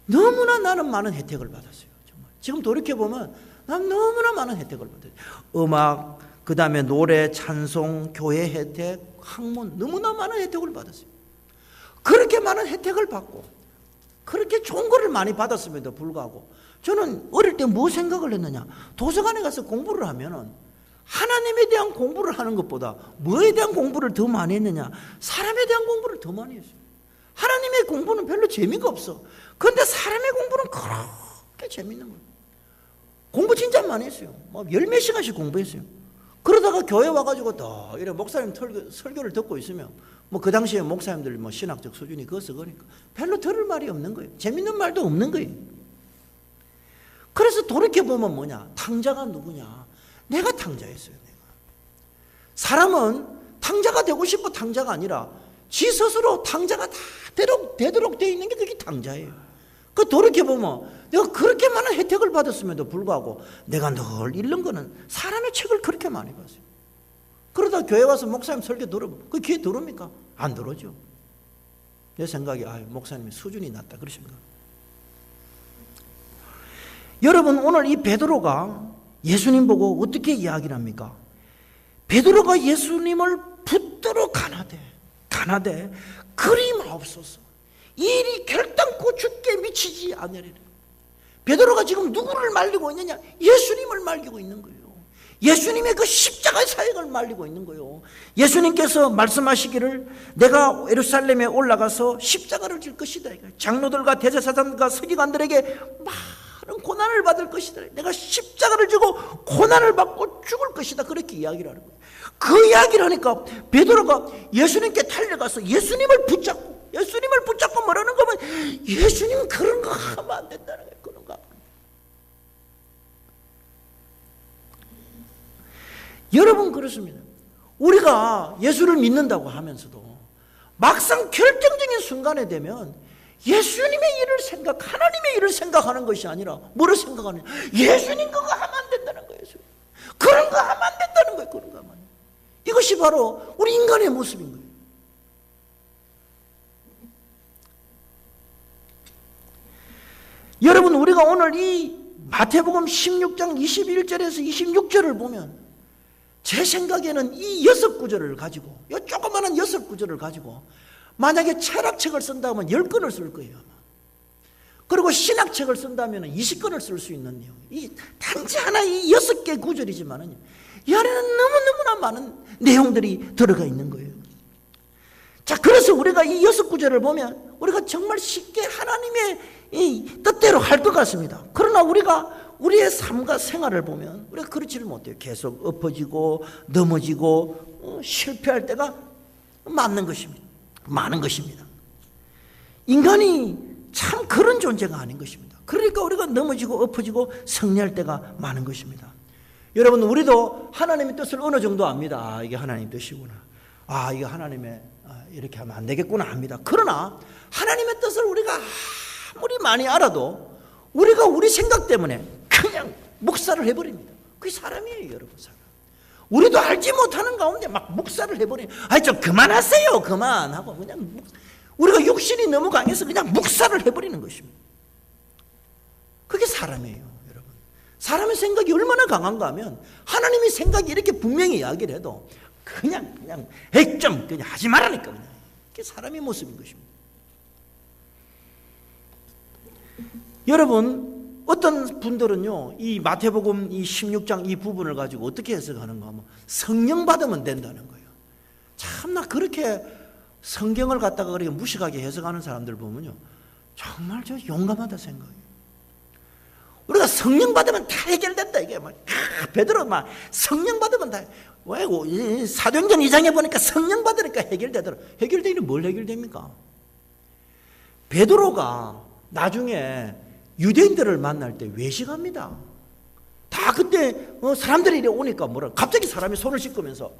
너무나 나는 많은 혜택을 받았어요. 정말 지금 돌이켜 보면 난 너무나 많은 혜택을 받았어요. 음악, 그 다음에 노래, 찬송, 교회 혜택, 학문, 너무나 많은 혜택을 받았어요. 그렇게 많은 혜택을 받고 그렇게 좋은 거를 많이 받았음에도 불구하고 저는 어릴 때 뭐 생각을 했느냐? 도서관에 가서 공부를 하면은 하나님에 대한 공부를 하는 것보다 뭐에 대한 공부를 더 많이 했느냐? 사람에 대한 공부를 더 많이 했어요. 하나님의 공부는 별로 재미가 없어. 그런데 사람의 공부는 그렇게 재밌는 거예요. 공부 진짜 많이 했어요. 뭐 10몇 시간씩 공부했어요. 그러다가 교회 와가지고 또 이래 목사님 설교를 듣고 있으면 뭐 그 당시에 목사님들 뭐 신학적 수준이 그것서 그러니까 별로 들을 말이 없는 거예요. 재밌는 말도 없는 거예요. 그래서 돌이켜보면 뭐냐? 탕자가 누구냐? 내가 탕자였어요. 내가. 사람은 탕자가 되고 싶어 탕자가 아니라 지 스스로 탕자가 다 되도록 되어 있는 게 그게 탕자예요. 그 돌이켜보면 내가 그렇게 많은 혜택을 받았음에도 불구하고 내가 늘 잃는 거는 사람의 책을 그렇게 많이 봤어요. 그러다 교회 와서 목사님 설교 들어보면 그 귀에 들어옵니까? 안 들어오죠. 내 생각에 목사님의 수준이 낮다 그러십니까? 여러분 오늘 이 베드로가 예수님 보고 어떻게 이야기를 합니까? 베드로가 예수님을 붙들어 가나되 그리 마옵소서 일이 결단코 죽게 미치지 않으리라. 베드로가 지금 누구를 말리고 있느냐? 예수님을 말리고 있는 거예요. 예수님의 그 십자가의 사역을 말리고 있는 거예요. 예수님께서 말씀하시기를 내가 예루살렘에 올라가서 십자가를 질 것이다. 장로들과 대제사장과 서기관들에게 많은 고난을 받을 것이다. 내가 십자가를 지고 고난을 받고 죽을 것이다. 그렇게 이야기를 하는 거예요. 그 이야기를 하니까 베드로가 예수님께 달려가서 예수님을 붙잡고 뭐라는 거면 예수님 그런 거 하면 안 된다는 거예요. 그런 거. 여러분 그렇습니다. 우리가 예수를 믿는다고 하면서도 막상 결정적인 순간에 되면 예수님의 일을 하나님의 일을 생각하는 것이 아니라 뭐를 생각하느냐? 예수님 그거 하면 안 된다는 거예요. 그런 거 하면 안 된다는 거예요. 그런 거 하면. 이것이 바로 우리 인간의 모습인 거예요. 여러분 우리가 오늘 이 마태복음 16장 21절에서 26절을 보면 제 생각에는 이 6구절을 가지고 이 조그마한 6구절을 가지고 만약에 철학책을 쓴다면 10권을 쓸 거예요. 그리고 신학책을 쓴다면 20권을 쓸 수 있는 내용. 이 단지 하나 이 6개 구절이지만은 이 안에는 너무너무나 많은 내용들이 들어가 있는 거예요. 자, 그래서 우리가 이 6구절을 보면 우리가 정말 쉽게 하나님의 이 뜻대로 할 것 같습니다. 그러나 우리가 우리의 삶과 생활을 보면 우리가 그렇지를 못해요. 계속 엎어지고 넘어지고 실패할 때가 많은 것입니다. 많은 것입니다. 인간이 참 그런 존재가 아닌 것입니다. 그러니까 우리가 넘어지고 엎어지고 승리할 때가 많은 것입니다. 여러분, 우리도 하나님의 뜻을 어느 정도 압니다. 아, 이게 하나님의 뜻이구나. 아, 이게 하나님의 이렇게 하면 안 되겠구나 합니다. 그러나 하나님의 뜻을 우리가 아무리 많이 알아도 우리가 우리 생각 때문에 그냥 묵살을 해버립니다. 그게 사람이에요, 여러분. 사람. 우리도 알지 못하는 가운데 막 묵살을 해버리는. 아니, 좀 그만하세요, 그만하고 그냥 우리가 육신이 너무 강해서 그냥 묵살을 해버리는 것입니다. 그게 사람이에요, 여러분. 사람의 생각이 얼마나 강한가 하면 하나님의 생각이 이렇게 분명히 이야기를 해도 그냥 에이, 좀 그냥 하지 말라니까 그냥. 그게 사람의 모습인 것입니다. 여러분, 어떤 분들은요, 이 마태복음 이 16장 이 부분을 가지고 어떻게 해석하는가 하면 성령 받으면 된다는 거예요. 참나 그렇게 성경을 갖다가 그렇게 무식하게 해석하는 사람들 보면요, 정말 저 용감하다 생각해요. 우리가 성령 받으면 다 해결된다 이게 막 베드로 막 성령 받으면 다 왜 사도행전 2장에 보니까 성령 받으니까 해결되더라. 해결되기는 뭘 해결됩니까? 베드로가 나중에 유대인들을 만날 때 외식합니다. 다 그때 사람들이 이래 오니까 뭐라 갑자기 사람이 손을 씻으면서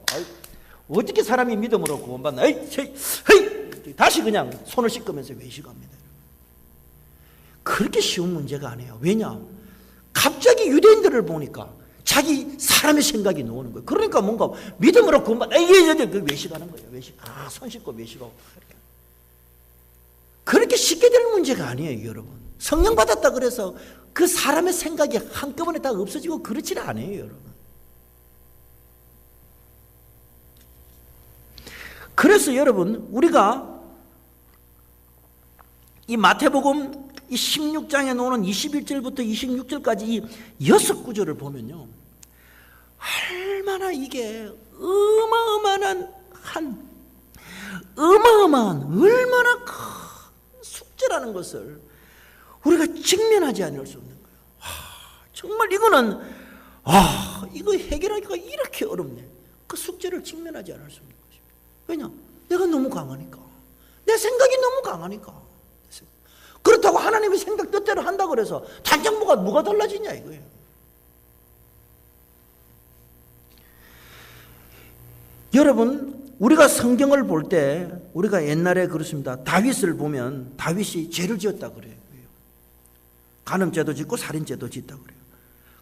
어떻게 사람이 믿음으로 구원받나? 헤이 다시 그냥 손을 씻으면서 외식합니다. 그렇게 쉬운 문제가 아니에요. 왜냐? 갑자기 유대인들을 보니까 자기 사람의 생각이 나오는 거예요. 그러니까 뭔가 믿음으로 구원받나? 그 외식하는 거예요. 외식. 손 씻고 외식하고. 그렇게 쉽게 될 문제가 아니에요, 여러분. 성령 받았다 그래서 그 사람의 생각이 한꺼번에 다 없어지고 그렇지는 않아요, 여러분. 그래서 여러분, 우리가 이 마태복음 이 16장에 나오는 21절부터 26절까지 이 6구절을 보면요, 얼마나 이게 어마어마한 얼마나 큰 숙제라는 것을 우리가 직면하지 않을 수 없는 거예요. 정말 이거는 이거 해결하기가 이렇게 어렵네. 그 숙제를 직면하지 않을 수 없는 것입니다. 왜냐? 내가 너무 강하니까. 내 생각이 너무 강하니까. 그렇다고 하나님의 생각 뜻대로 한다고 해서 단정 뭐가 달라지냐 이거예요. 여러분, 우리가 성경을 볼 때 우리가 옛날에 그렇습니다. 다윗을 보면 다윗이 죄를 지었다 그래요. 간음죄도 짓고 살인죄도 짓다 그래요.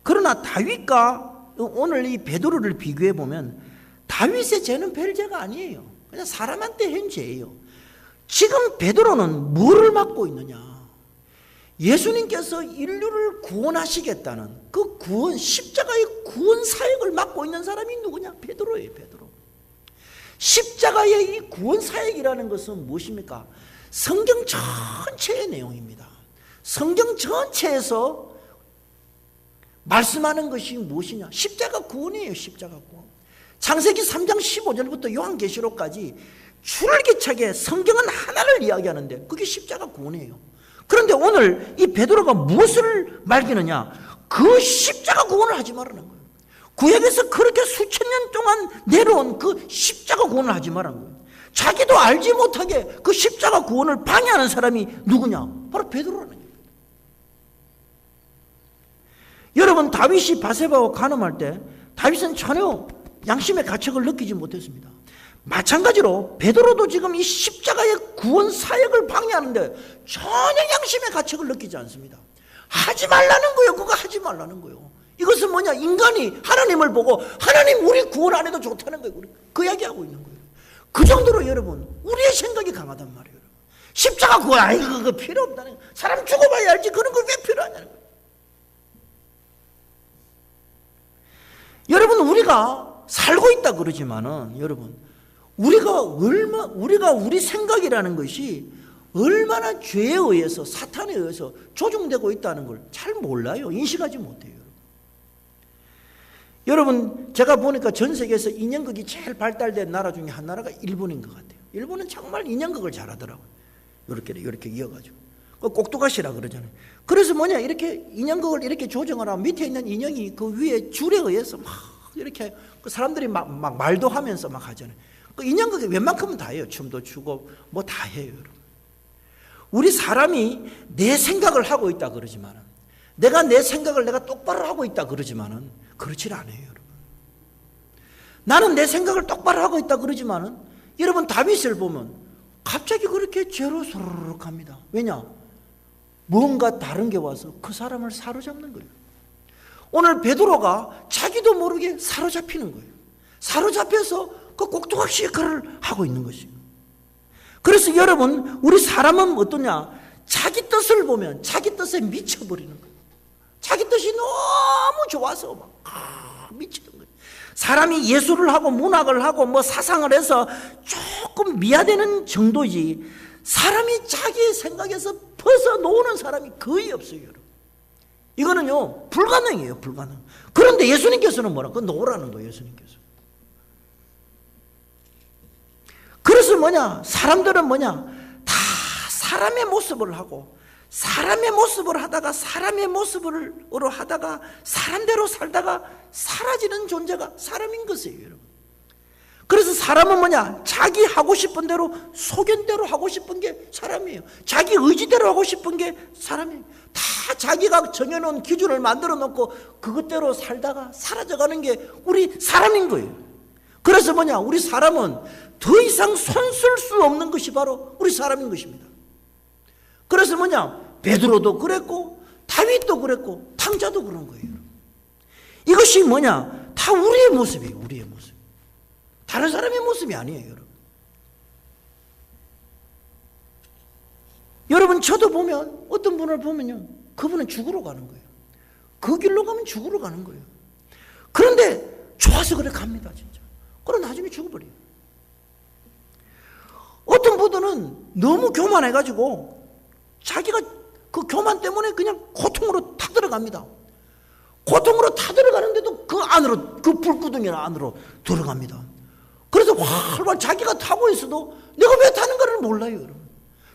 그러나 다윗과 오늘 이 베드로를 비교해 보면 다윗의 죄는 별 죄가 아니에요. 그냥 사람한테 한 죄예요. 지금 베드로는 뭐를 맡고 있느냐? 예수님께서 인류를 구원하시겠다는 그 구원, 십자가의 구원 사역을 맡고 있는 사람이 누구냐? 베드로예요, 베드로. 십자가의 이 구원 사역이라는 것은 무엇입니까? 성경 전체의 내용입니다. 성경 전체에서 말씀하는 것이 무엇이냐? 십자가 구원이에요, 십자가 구원. 창세기 3장 15절부터 요한계시록까지 줄기차게 성경은 하나를 이야기하는데 그게 십자가 구원이에요. 그런데 오늘 이 베드로가 무엇을 말기느냐? 그 십자가 구원을 하지 말라는 거예요. 구약에서 그렇게 수천 년 동안 내려온 그 십자가 구원을 하지 말라는 거예요. 자기도 알지 못하게 그 십자가 구원을 방해하는 사람이 누구냐? 바로 베드로라는 거예요. 여러분, 다윗이 바세바와 간음할 때 다윗은 전혀 양심의 가책을 느끼지 못했습니다. 마찬가지로 베드로도 지금 이 십자가의 구원 사역을 방해하는데 전혀 양심의 가책을 느끼지 않습니다. 하지 말라는 거예요. 그거 하지 말라는 거예요. 이것은 뭐냐? 인간이 하나님을 보고 하나님 우리 구원 안 해도 좋다는 거예요. 그 이야기하고 있는 거예요. 그 정도로 여러분, 우리의 생각이 강하단 말이에요. 십자가 구원, 그거 필요 없다는 거예요. 사람 죽어봐야 알지 그런 거 왜 필요하냐는 거예요. 여러분, 우리가 살고 있다 그러지만은 여러분, 우리가 우리 생각이라는 것이 얼마나 죄에 의해서, 사탄에 의해서 조종되고 있다는 걸 잘 몰라요. 인식하지 못해요. 여러분, 제가 보니까 전 세계에서 인형극이 제일 발달된 나라 중에 한 나라가 일본인 것 같아요. 일본은 정말 인형극을 잘하더라고요. 이렇게 이어가지고. 꼭두가시라 그러잖아요. 그래서 이렇게 인형극을 이렇게 조정을 하면 밑에 있는 인형이 그 위에 줄에 의해서 막 이렇게 그 사람들이 막 말도 하면서 막 하잖아요. 그 인형극이 웬만큼은 다 해요. 춤도 추고 뭐 다 해요, 여러분. 우리 사람이 내 생각을 하고 있다 그러지만은, 내가 내 생각을 내가 똑바로 하고 있다 그러지만은 그렇지 않아요, 여러분. 나는 내 생각을 똑바로 하고 있다 그러지만은, 여러분 다윗을 보면 갑자기 그렇게 죄로 소르륵 합니다. 왜냐? 뭔가 다른 게 와서 그 사람을 사로잡는 거예요. 오늘 베드로가 자기도 모르게 사로잡히는 거예요. 사로잡혀서 그 꼭두각시 역할을 하고 있는 것이에요. 그래서 여러분, 우리 사람은 어떠냐? 자기 뜻을 보면 자기 뜻에 미쳐버리는 거예요. 자기 뜻이 너무 좋아서 막 미치는 거예요. 사람이 예술을 하고 문학을 하고 뭐 사상을 해서 조금 미화되는 정도지, 사람이 자기의 생각에서 벗어놓는 사람이 거의 없어요, 여러분. 이거는요, 불가능해요, 불가능. 그런데 예수님께서는 뭐라? 놓으라는 거예요, 예수님께서. 그래서 사람들은 다 사람의 모습을 하고, 사람의 모습을 하다가 사람의 모습으로 하다가 사람대로 살다가 사라지는 존재가 사람인 것이에요, 여러분. 그래서 사람은 자기 하고 싶은 대로, 소견대로 하고 싶은 게 사람이에요. 자기 의지대로 하고 싶은 게 사람이에요. 다 자기가 정해놓은 기준을 만들어 놓고 그것대로 살다가 사라져가는 게 우리 사람인 거예요. 그래서 우리 사람은 더 이상 손쓸 수 없는 것이 바로 우리 사람인 것입니다. 그래서 베드로도 그랬고 다윗도 그랬고 탕자도 그런 거예요. 이것이 다 우리의 모습이에요. 우리의 모습. 다른 사람의 모습이 아니에요, 여러분. 여러분, 저도 보면 어떤 분을 보면요, 그분은 죽으러 가는 거예요. 그 길로 가면 죽으러 가는 거예요. 그런데 좋아서 그래 갑니다, 진짜. 그럼 나중에 죽어버려요. 어떤 분들은 너무 교만해가지고 자기가 그 교만 때문에 그냥 고통으로 타들어갑니다. 고통으로 타들어가는데도 그 안으로, 그 불구덩이 안으로 들어갑니다. 그래서 활활 자기가 타고 있어도 내가 왜 타는가를 몰라요, 여러분.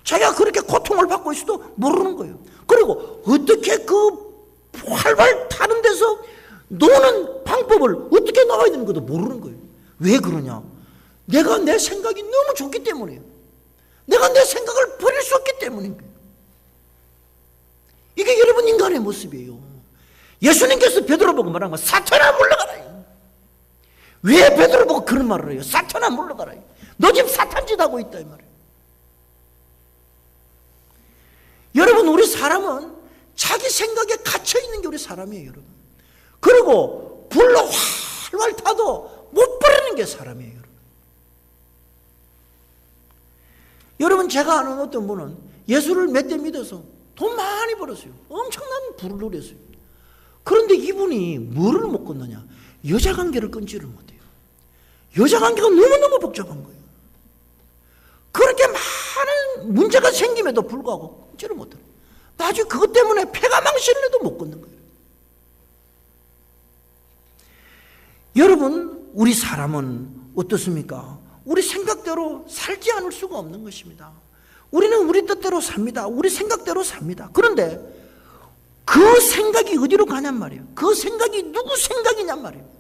자기가 그렇게 고통을 받고 있어도 모르는 거예요. 그리고 어떻게 그 활활 타는 데서 노는 방법을 어떻게 나와야 되는 것도 모르는 거예요. 왜 그러냐? 내가 내 생각이 너무 좋기 때문이에요. 내가 내 생각을 버릴 수 없기 때문인 거예요. 이게 여러분 인간의 모습이에요. 예수님께서 베드로 보고 말한 거, 사탄아 물러가라. 왜 베드로 보고 그런 말을 해요? 사탄아 물러가라. 너 지금 사탄 짓 하고 있다, 이 말이에요. 여러분, 우리 사람은 자기 생각에 갇혀 있는 게 우리 사람이에요, 여러분. 그리고 불로 활활 타도 못 버리는 게 사람이에요, 여러분. 여러분, 제가 아는 어떤 분은 예수를 몇 대 믿어서 돈 많이 벌었어요. 엄청난 부를 누렸어요. 그런데 이분이 뭐를 못 끊느냐? 여자 관계를 끊지를 못해요. 여자 관계가 너무너무 복잡한 거예요. 그렇게 많은 문제가 생김에도 불구하고 끊지를 못해요. 나중에 그것 때문에 폐가 망신을 해도 못 끊는 거예요. 여러분, 우리 사람은 어떻습니까? 우리 생각대로 살지 않을 수가 없는 것입니다. 우리는 우리 뜻대로 삽니다. 우리 생각대로 삽니다. 그런데 그 생각이 어디로 가냔 말이에요. 그 생각이 누구 생각이냔 말이에요.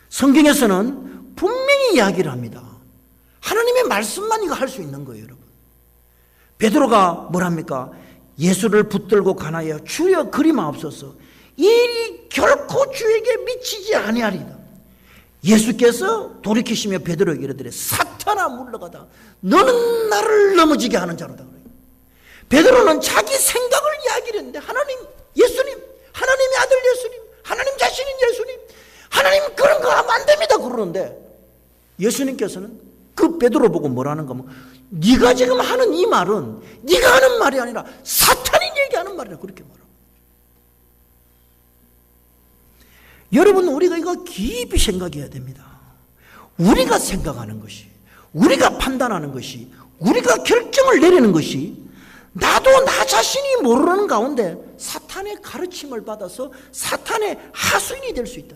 성경에서는 분명히 이야기를 합니다. 하나님의 말씀만 이거 할 수 있는 거예요, 여러분. 베드로가 뭐랍니까? 예수를 붙들고 가나여 주여 그리마옵소서. 이 일이 결코 주에게 미치지 아니하리다. 예수께서 돌이키시며 베드로에게 이르시되 사탄아 물러가다. 너는 나를 넘어지게 하는 자로다. 베드로는 자기 생각을 이야기를 했는데 하나님, 예수님, 하나님의 아들 예수님, 하나님 자신인 예수님, 하나님 그런 거 하면 안 됩니다 그러는데 예수님께서는 그 베드로 보고 뭐라는 가 네가 지금 하는 이 말은 네가 하는 말이 아니라 사탄이 얘기하는 말이라 그렇게 말합니다. 여러분, 우리가 이거 깊이 생각해야 됩니다. 우리가 생각하는 것이, 우리가 판단하는 것이, 우리가 결정을 내리는 것이 나도 나 자신이 모르는 가운데 사탄의 가르침을 받아서 사탄의 하수인이 될 수 있다.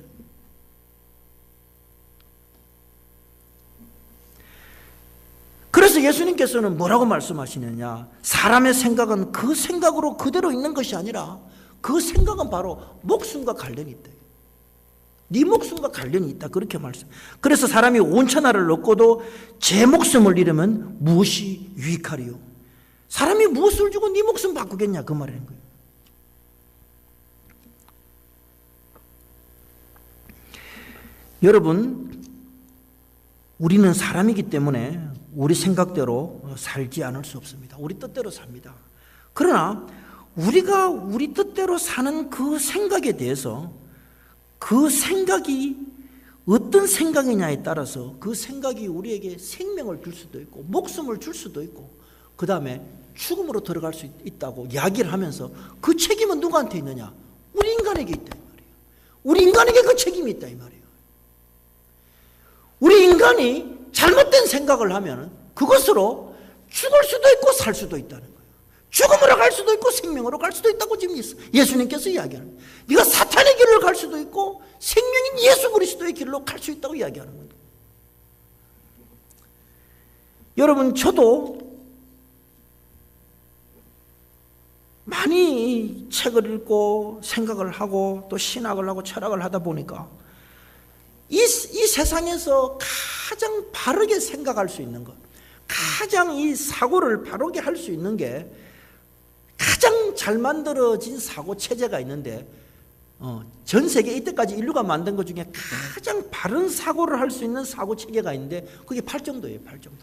그래서 예수님께서는 뭐라고 말씀하시느냐? 사람의 생각은 그 생각으로 그대로 있는 것이 아니라 그 생각은 바로 목숨과 관련이 있다. 네 목숨과 관련이 있다. 그렇게 말씀. 그래서 사람이 온 천하를 얻고도 제 목숨을 잃으면 무엇이 유익하리요? 사람이 무엇을 주고 네 목숨 바꾸겠냐? 그 말이라는 거예요. 여러분, 우리는 사람이기 때문에 우리 생각대로 살지 않을 수 없습니다. 우리 뜻대로 삽니다. 그러나 우리가 우리 뜻대로 사는 그 생각에 대해서 그 생각이 어떤 생각이냐에 따라서 그 생각이 우리에게 생명을 줄 수도 있고 목숨을 줄 수도 있고 그 다음에 죽음으로 들어갈 수 있다고 이야기를 하면서 그 책임은 누구한테 있느냐? 우리 인간에게 있다 이 말이에요. 우리 인간에게 그 책임이 있다 이 말이에요. 우리 인간이 잘못된 생각을 하면 그것으로 죽을 수도 있고 살 수도 있다는 거예요. 죽음으로 갈 수도 있고 생명으로 갈 수도 있다고 지금 예수님께서 이야기하는 거예요. 네가 사탄의 길을 갈 수도 있고 생명인 예수 그리스도의 길로 갈 수 있다고 이야기하는 거예요. 여러분, 저도 많이 책을 읽고 생각을 하고 또 신학을 하고 철학을 하다 보니까 이 세상에서 가장 바르게 생각할 수 있는 것, 가장 이 사고를 바르게 할 수 있는 게 가장 잘 만들어진 사고 체제가 있는데 전 세계 이때까지 인류가 만든 것 중에 가장 바른 사고를 할 수 있는 사고 체계가 있는데 그게 팔정도예요. 팔정도.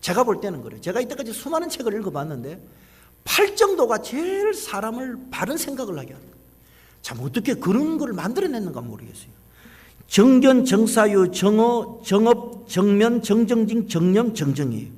제가 볼 때는 그래요. 제가 이때까지 수많은 책을 읽어봤는데 팔정도가 제일 사람을 바른 생각을 하게 하는 거예요. 참 어떻게 그런 걸 만들어냈는가 모르겠어요. 정견, 정사유, 정어, 정업, 정면, 정정징, 정념, 정정이에요.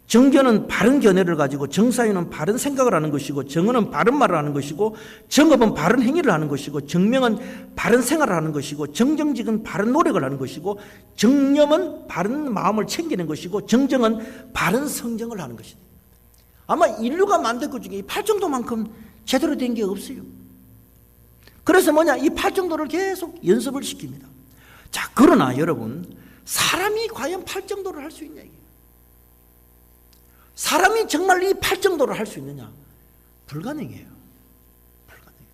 정견은 바른 견해를 가지고, 정사유는 바른 생각을 하는 것이고, 정어는 바른 말을 하는 것이고, 정업은 바른 행위를 하는 것이고, 정명은 바른 생활을 하는 것이고, 정정직은 바른 노력을 하는 것이고, 정념은 바른 마음을 챙기는 것이고, 정정은 바른 성정을 하는 것이다. 아마 인류가 만든 것 중에 이 팔정도만큼 제대로 된 게 없어요. 그래서 뭐냐, 이 팔정도를 계속 연습을 시킵니다. 자, 그러나 여러분, 사람이 과연 팔정도를 할 수 있냐 이게. 사람이 정말 이 팔정도를 할 수 있느냐? 불가능해요. 불가능해요.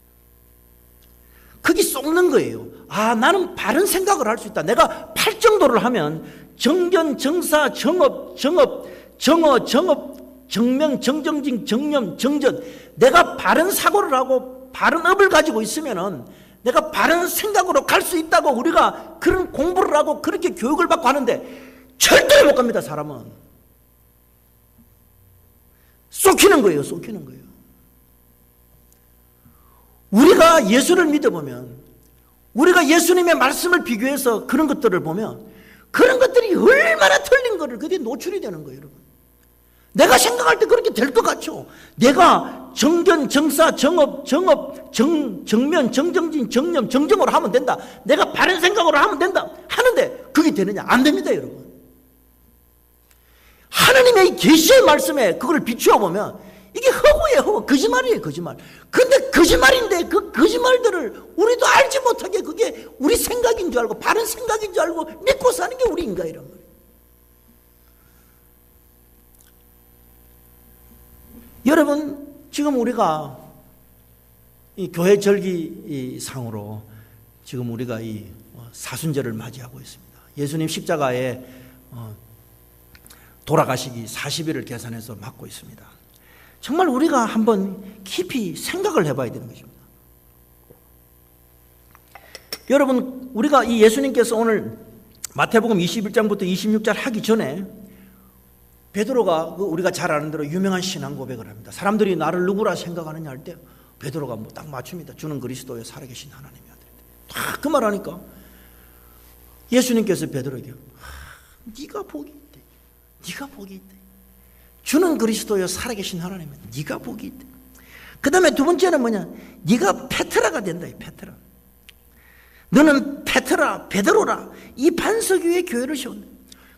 그게 쏙는 거예요. 아, 나는 바른 생각을 할 수 있다. 내가 팔정도를 하면 정견, 정사, 정업, 정어, 정업, 정명, 정정징, 정념, 정전, 내가 바른 사고를 하고 바른 업을 가지고 있으면은 내가 바른 생각으로 갈 수 있다고 우리가 그런 공부를 하고 그렇게 교육을 받고 하는데 절대로 못 갑니다. 사람은 쏙히는 거예요. 쏙히는 거예요. 우리가 예수를 믿어보면, 우리가 예수님의 말씀을 비교해서 그런 것들을 보면 그런 것들이 얼마나 틀린 거를 그게 노출이 되는 거예요. 여러분, 내가 생각할 때 그렇게 될 것 같죠. 내가 정견, 정사, 정업, 정면, 정정진, 정념, 정정으로 하면 된다. 내가 바른 생각으로 하면 된다. 하는데 그게 되느냐? 안 됩니다, 여러분. 하나님의 계시의 말씀에 그걸 비추어 보면 이게 허구예요, 허구. 거짓말이에요, 거짓말. 근데 거짓말인데 그 거짓말들을 우리도 알지 못하게 그게 우리 생각인 줄 알고 바른 생각인 줄 알고 믿고 사는 게 우리 인간이란 말이에요. 여러분, 지금 우리가 이 교회 절기 상으로 지금 우리가 이 사순절을 맞이하고 있습니다. 예수님 십자가에 돌아가시기 40일을 계산해서 맞고 있습니다. 정말 우리가 한번 깊이 생각을 해봐야 되는 것입니다. 여러분, 우리가 이 예수님께서 오늘 마태복음 21장부터 26절 하기 전에 베드로가 우리가 잘 아는 대로 유명한 신앙 고백을 합니다. 사람들이 나를 누구라 생각하느냐 할 때 베드로가 뭐 딱 맞춥니다. 주는 그리스도의 살아계신 하나님의 아들이다. 딱 그 말하니까 예수님께서 베드로에게 네가 복이 있대. 네가 복이 있대. 주는 그리스도여 살아계신 하나님은 네가 복이 있대. 그 다음에 두 번째는 뭐냐? 네가 페트라가 된다. 이 페트라. 너는 페트라, 베드로라 이 반석 위에 교회를 세운다.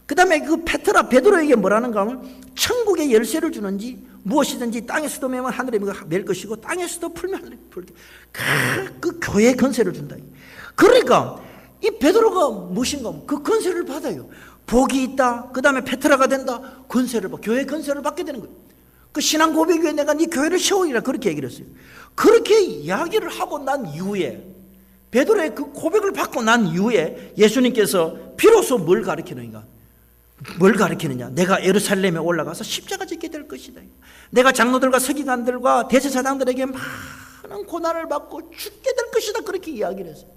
그 다음에 그 페트라, 베드로에게 뭐라는가 하면 천국의 열쇠를 주는지 무엇이든지 땅에서도 매면 하늘에 맬 것이고 땅에서도 풀면 하늘에 풀게. 그 교회 건세를 준다. 그러니까 이 베드로가 무엇인가 하면 그 건세를 받아요. 복이 있다. 그 다음에 페트라가 된다. 건세를 받고 교회 건세를 받게 되는 거예요. 그 신앙 고백 위에 내가 네 교회를 세우리라 그렇게 얘기를 했어요. 그렇게 이야기를 하고 난 이후에 베드로의 그 고백을 받고 난 이후에 예수님께서 비로소 뭘 가르치느냐? 뭘 가르치느냐? 내가 예루살렘에 올라가서 십자가 짓게 될 것이다. 내가 장로들과 서기관들과 대제사장들에게 많은 고난을 받고 죽게 될 것이다. 그렇게 이야기를 했어요.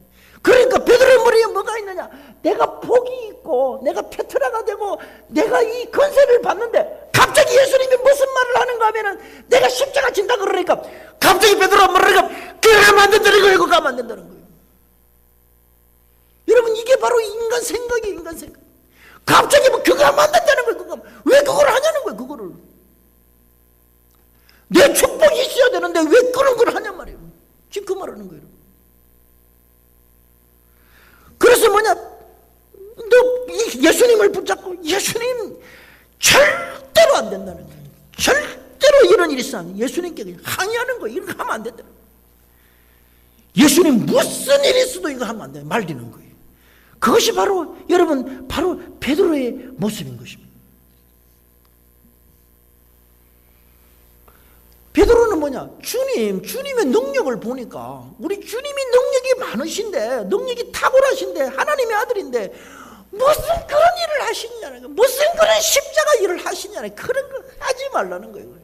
그러니까 베드로의 머리에 뭐가 있느냐? 내가 복이 있고 내가 페트라가 되고 내가 이 건세를 받는데 갑자기 예수님이 무슨 말을 하는가 하면은 내가 십자가 진다 그러니까 갑자기 베드로가 뭐라니까 그거 가면 안 된다는 거예요. 그거 가면 안 된다는 거예요. 여러분 이게 바로 인간 생각이에요. 인간 생각. 갑자기 뭐 그거 하면 안 된다는 거예요. 그거 왜 그걸 하냐는 거예요. 그거를 내 축복이 있어야 되는데 왜 그런 걸 하냔 말이에요. 지금 그 말하는 거예요. 그래서 뭐냐? 너 예수님을 붙잡고 예수님 절대로 안 된다는 거예요. 절대로 이런 일이 있어. 예수님께 그냥 항의하는 거예요. 이거 하면 안 된다. 예수님 무슨 일이 있어도 이거 하면 안 돼. 말리는 거예요. 그것이 바로 여러분 바로 베드로의 모습인 것입니다. 베드로는 뭐냐? 주님의 능력을 보니까 우리 주님이 능력이 많으신데 능력이 탁월하신데 하나님의 아들인데 무슨 그런 일을 하시냐는 무슨 그런 십자가 일을 하시냐는 그런 거 하지 말라는 거예요.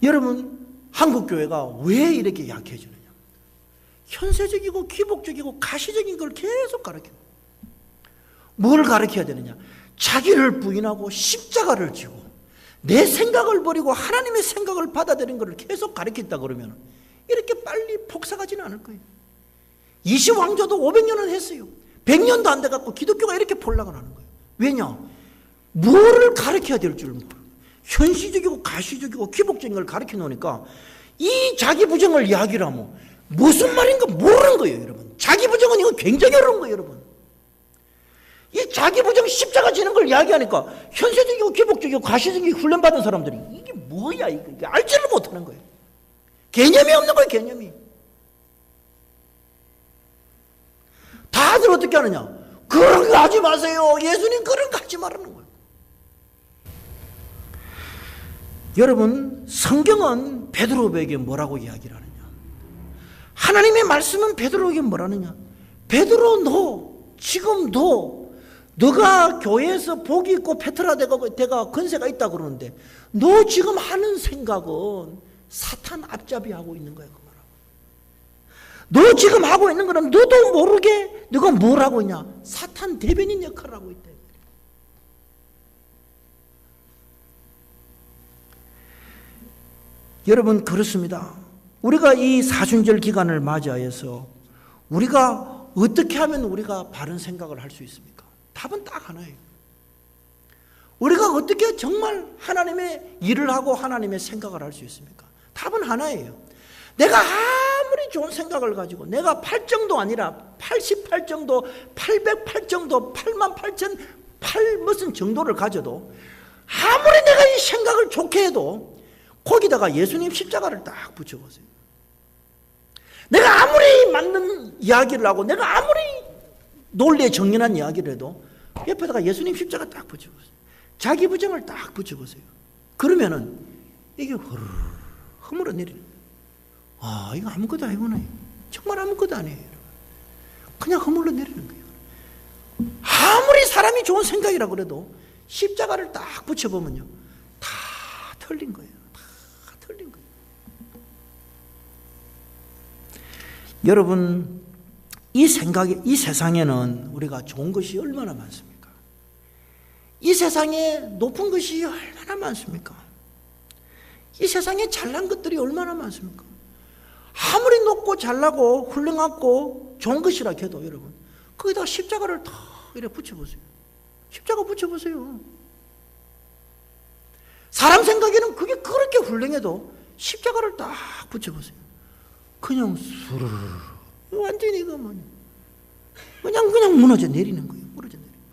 여러분 한국교회가 왜 이렇게 약해지느냐? 현세적이고 기복적이고 가시적인 걸 계속 가르쳐요. 뭘 가르쳐야 되느냐? 자기를 부인하고 십자가를 지고 내 생각을 버리고 하나님의 생각을 받아들이는 것을 계속 가르친다 그러면 이렇게 빨리 폭삭하지는 않을 거예요. 20왕조도 500년을 했어요. 100년도 안 돼갖고 기독교가 이렇게 폭락을 하는 거예요. 왜냐? 뭐를 가르쳐야 될 줄 모르고 현시적이고 가시적이고 기복적인 걸 가르쳐 놓으니까 이 자기 부정을 이야기를 하면 무슨 말인가 모르는 거예요. 여러분 자기 부정은 이거 굉장히 어려운 거예요. 여러분 이 자기 부정 십자가 지는 걸 이야기하니까 현세적이고 기복적이고 가시적이고 훈련받은 사람들이 이게 뭐야 이게 알지를 못하는 거예요. 개념이 없는 거예요. 개념이. 다들 어떻게 하느냐? 그런 거 하지 마세요. 예수님 그런 거 하지 말라는 거예요. 여러분 성경은 베드로에게 뭐라고 이야기를 하느냐? 하나님의 말씀은 베드로에게 뭐라느냐? 베드로 너 지금도 너가 교회에서 복이 있고 페트라 대가 건세가 있다 그러는데 너 지금 하는 생각은 사탄 앞잡이 하고 있는 거야. 그 너 지금 하고 있는 거는 너도 모르게 너가 뭘 하고 있냐? 사탄 대변인 역할을 하고 있다. 여러분 그렇습니다. 우리가 이 사순절 기간을 맞이하여서 우리가 어떻게 하면 우리가 바른 생각을 할 수 있습니까? 답은 딱 하나예요. 우리가 어떻게 정말 하나님의 일을 하고 하나님의 생각을 할 수 있습니까? 답은 하나예요. 내가 아무리 좋은 생각을 가지고 내가 8정도 아니라 88정도 808정도 88,008 무슨 정도를 가져도 아무리 내가 이 생각을 좋게 해도 거기다가 예수님 십자가를 딱 붙여보세요. 내가 아무리 맞는 이야기를 하고 내가 아무리 논리에 정연한 이야기를 해도 옆에다가 예수님 십자가 딱 붙여보세요. 자기 부정을 딱 붙여보세요. 그러면은 이게 흐물어 내리는 거예요. 아 이거 아무것도 아니구나. 정말 아무것도 아니에요. 그냥 허물러 내리는 거예요. 아무리 사람이 좋은 생각이라고 그래도 십자가를 딱 붙여보면요 다 틀린 거예요. 다 틀린 거예요. 여러분 이 세상에는 우리가 좋은 것이 얼마나 많습니까? 이 세상에 높은 것이 얼마나 많습니까? 이 세상에 잘난 것들이 얼마나 많습니까? 아무리 높고 잘나고 훌륭하고 좋은 것이라 해도 여러분 거기다 십자가를 다 이렇게 붙여보세요. 십자가 붙여보세요. 사람 생각에는 그게 그렇게 훌륭해도 십자가를 딱 붙여보세요. 그냥 수르르 완전히 이거 뭐냐 그냥 무너져 내리는 거예요. 무너져 내리는 거예요.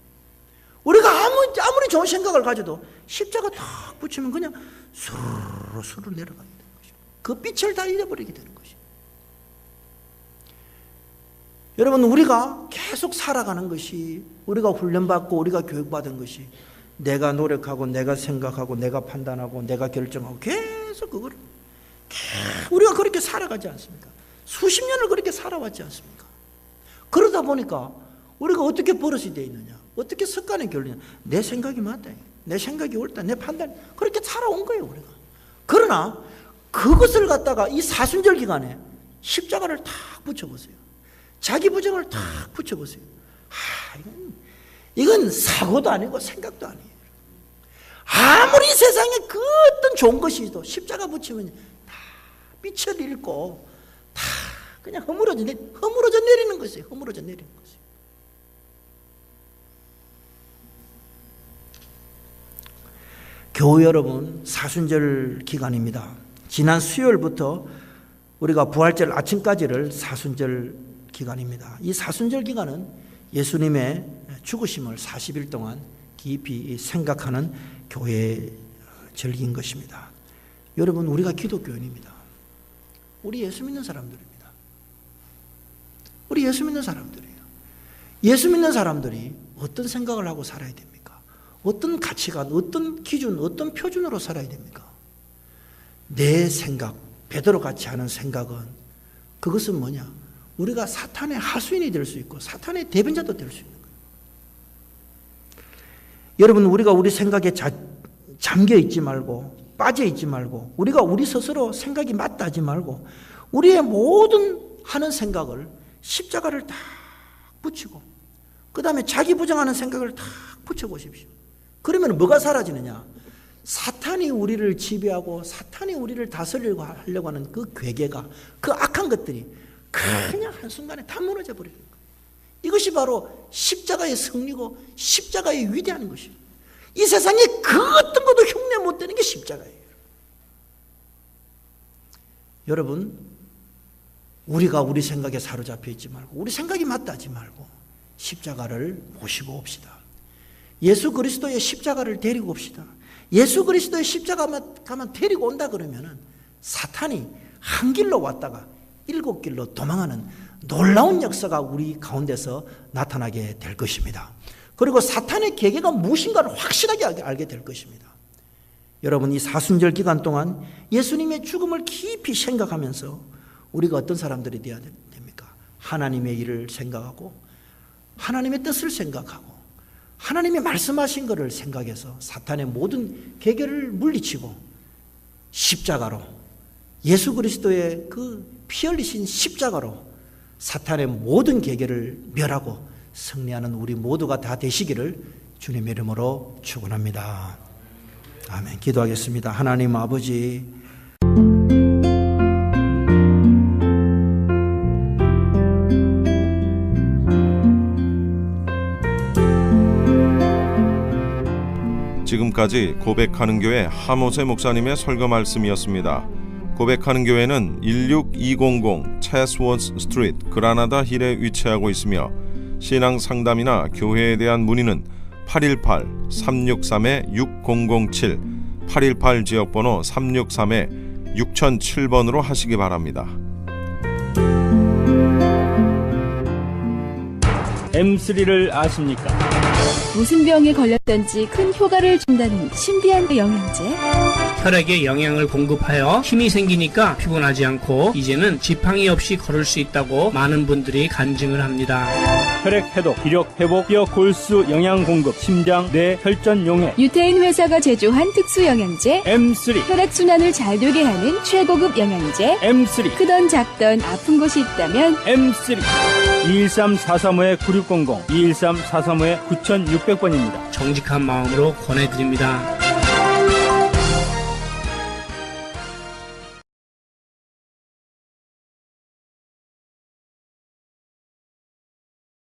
우리가 아무리 좋은 생각을 가져도 십자가 탁 붙이면 그냥 수르르 내려가게 되는 것이죠. 그 빛을 다 잃어버리게 되는 것이죠. 여러분, 우리가 계속 살아가는 것이, 우리가 훈련받고 우리가 교육받은 것이 내가 노력하고 내가 생각하고 내가 판단하고 내가 결정하고 계속 그거를 우리가 그렇게 살아가지 않습니까? 수십 년을 그렇게 살아왔지 않습니까? 그러다 보니까 우리가 어떻게 버릇이 되어 있느냐, 어떻게 습관이 결리냐, 내 생각이 맞다, 내 생각이 옳다, 내 판단, 그렇게 살아온 거예요 우리가. 그러나 그것을 갖다가 이 사순절 기간에 십자가를 탁 붙여보세요. 자기 부정을 탁 붙여보세요. 이건 사고도 아니고 생각도 아니에요. 아무리 세상에 그 어떤 좋은 것이 있어도 십자가 붙이면 다 빛을 잃고 다 그냥 허물어져 내리는 것이에요. 허물어져 내리는 것이에요. 교우 여러분, 사순절 기간입니다. 지난 수요일부터 우리가 부활절 아침까지를 사순절 기간입니다. 이 사순절 기간은 예수님의 죽으심을 40일 동안 깊이 생각하는 교회의 절기인 것입니다. 여러분, 우리가 기독교인입니다. 우리 예수 믿는 사람들입니다. 우리 예수 믿는 사람들이에요. 예수 믿는 사람들이 어떤 생각을 하고 살아야 됩니까? 어떤 가치관, 어떤 기준, 어떤 표준으로 살아야 됩니까? 내 생각, 베드로 같이 하는 생각은, 그것은 뭐냐? 우리가 사탄의 하수인이 될 수 있고 사탄의 대변자도 될 수 있는 거예요. 여러분, 우리가 우리 생각에 잠겨 있지 말고 빠져 있지 말고, 우리가 우리 스스로 생각이 맞다 하지 말고 우리의 모든 하는 생각을 십자가를 딱 붙이고 그 다음에 자기 부정하는 생각을 딱 붙여보십시오. 그러면 뭐가 사라지느냐? 사탄이 우리를 지배하고 사탄이 우리를 다스리려고 하려고 하는 그 괴계가, 그 악한 것들이 그냥 한순간에 다 무너져 버리는 거예요. 이것이 바로 십자가의 승리고 십자가의 위대한 것이에요. 이 세상에 그 어떤 것도 흉내 못 되는 게 십자가예요. 여러분, 우리가 우리 생각에 사로잡혀 있지 말고 우리 생각이 맞다 하지 말고 십자가를 모시고 옵시다. 예수 그리스도의 십자가를 데리고 옵시다. 예수 그리스도의 십자가만 데리고 온다 그러면은 사탄이 한 길로 왔다가 7길로 도망하는 놀라운 역사가 우리 가운데서 나타나게 될 것입니다. 그리고 사탄의 계계가 무엇인가를 확실하게 알게 될 것입니다. 여러분, 이 사순절 기간 동안 예수님의 죽음을 깊이 생각하면서 우리가 어떤 사람들이 되어야 됩니까? 하나님의 일을 생각하고 하나님의 뜻을 생각하고 하나님이 말씀하신 것을 생각해서 사탄의 모든 계계를 물리치고 십자가로, 예수 그리스도의 그 피 흘리신 십자가로 사탄의 모든 계계를 멸하고 승리하는 우리 모두가 다 되시기를 주님의 이름으로 축원합니다. 아멘. 기도하겠습니다. 하나님 아버지, 지금까지 고백하는 교회 하모세 목사님의 설교 말씀이었습니다. 고백하는 교회는 16200 체스워스 스트리트 그라나다 힐에 위치하고 있으며 신앙 상담이나 교회에 대한 문의는 818-363-6007 818 지역번호 363-6007번으로 하시기 바랍니다. M3를 아십니까? 무슨 병에 걸렸던지 큰 효과를 준다는 신비한 영양제. 혈액에 영양을 공급하여 힘이 생기니까 피곤하지 않고 이제는 지팡이 없이 걸을 수 있다고 많은 분들이 간증을 합니다. 혈액 해독, 기력 회복, 뼈 골수 영양 공급, 심장, 뇌, 혈전 용해. 유태인 회사가 제조한 특수 영양제. M3. 혈액 순환을 잘 되게 하는 최고급 영양제. M3. 크던 작던 아픈 곳이 있다면 M3. 213-435-9600, 213-435-9600번입니다. 정직한 마음으로 권해드립니다.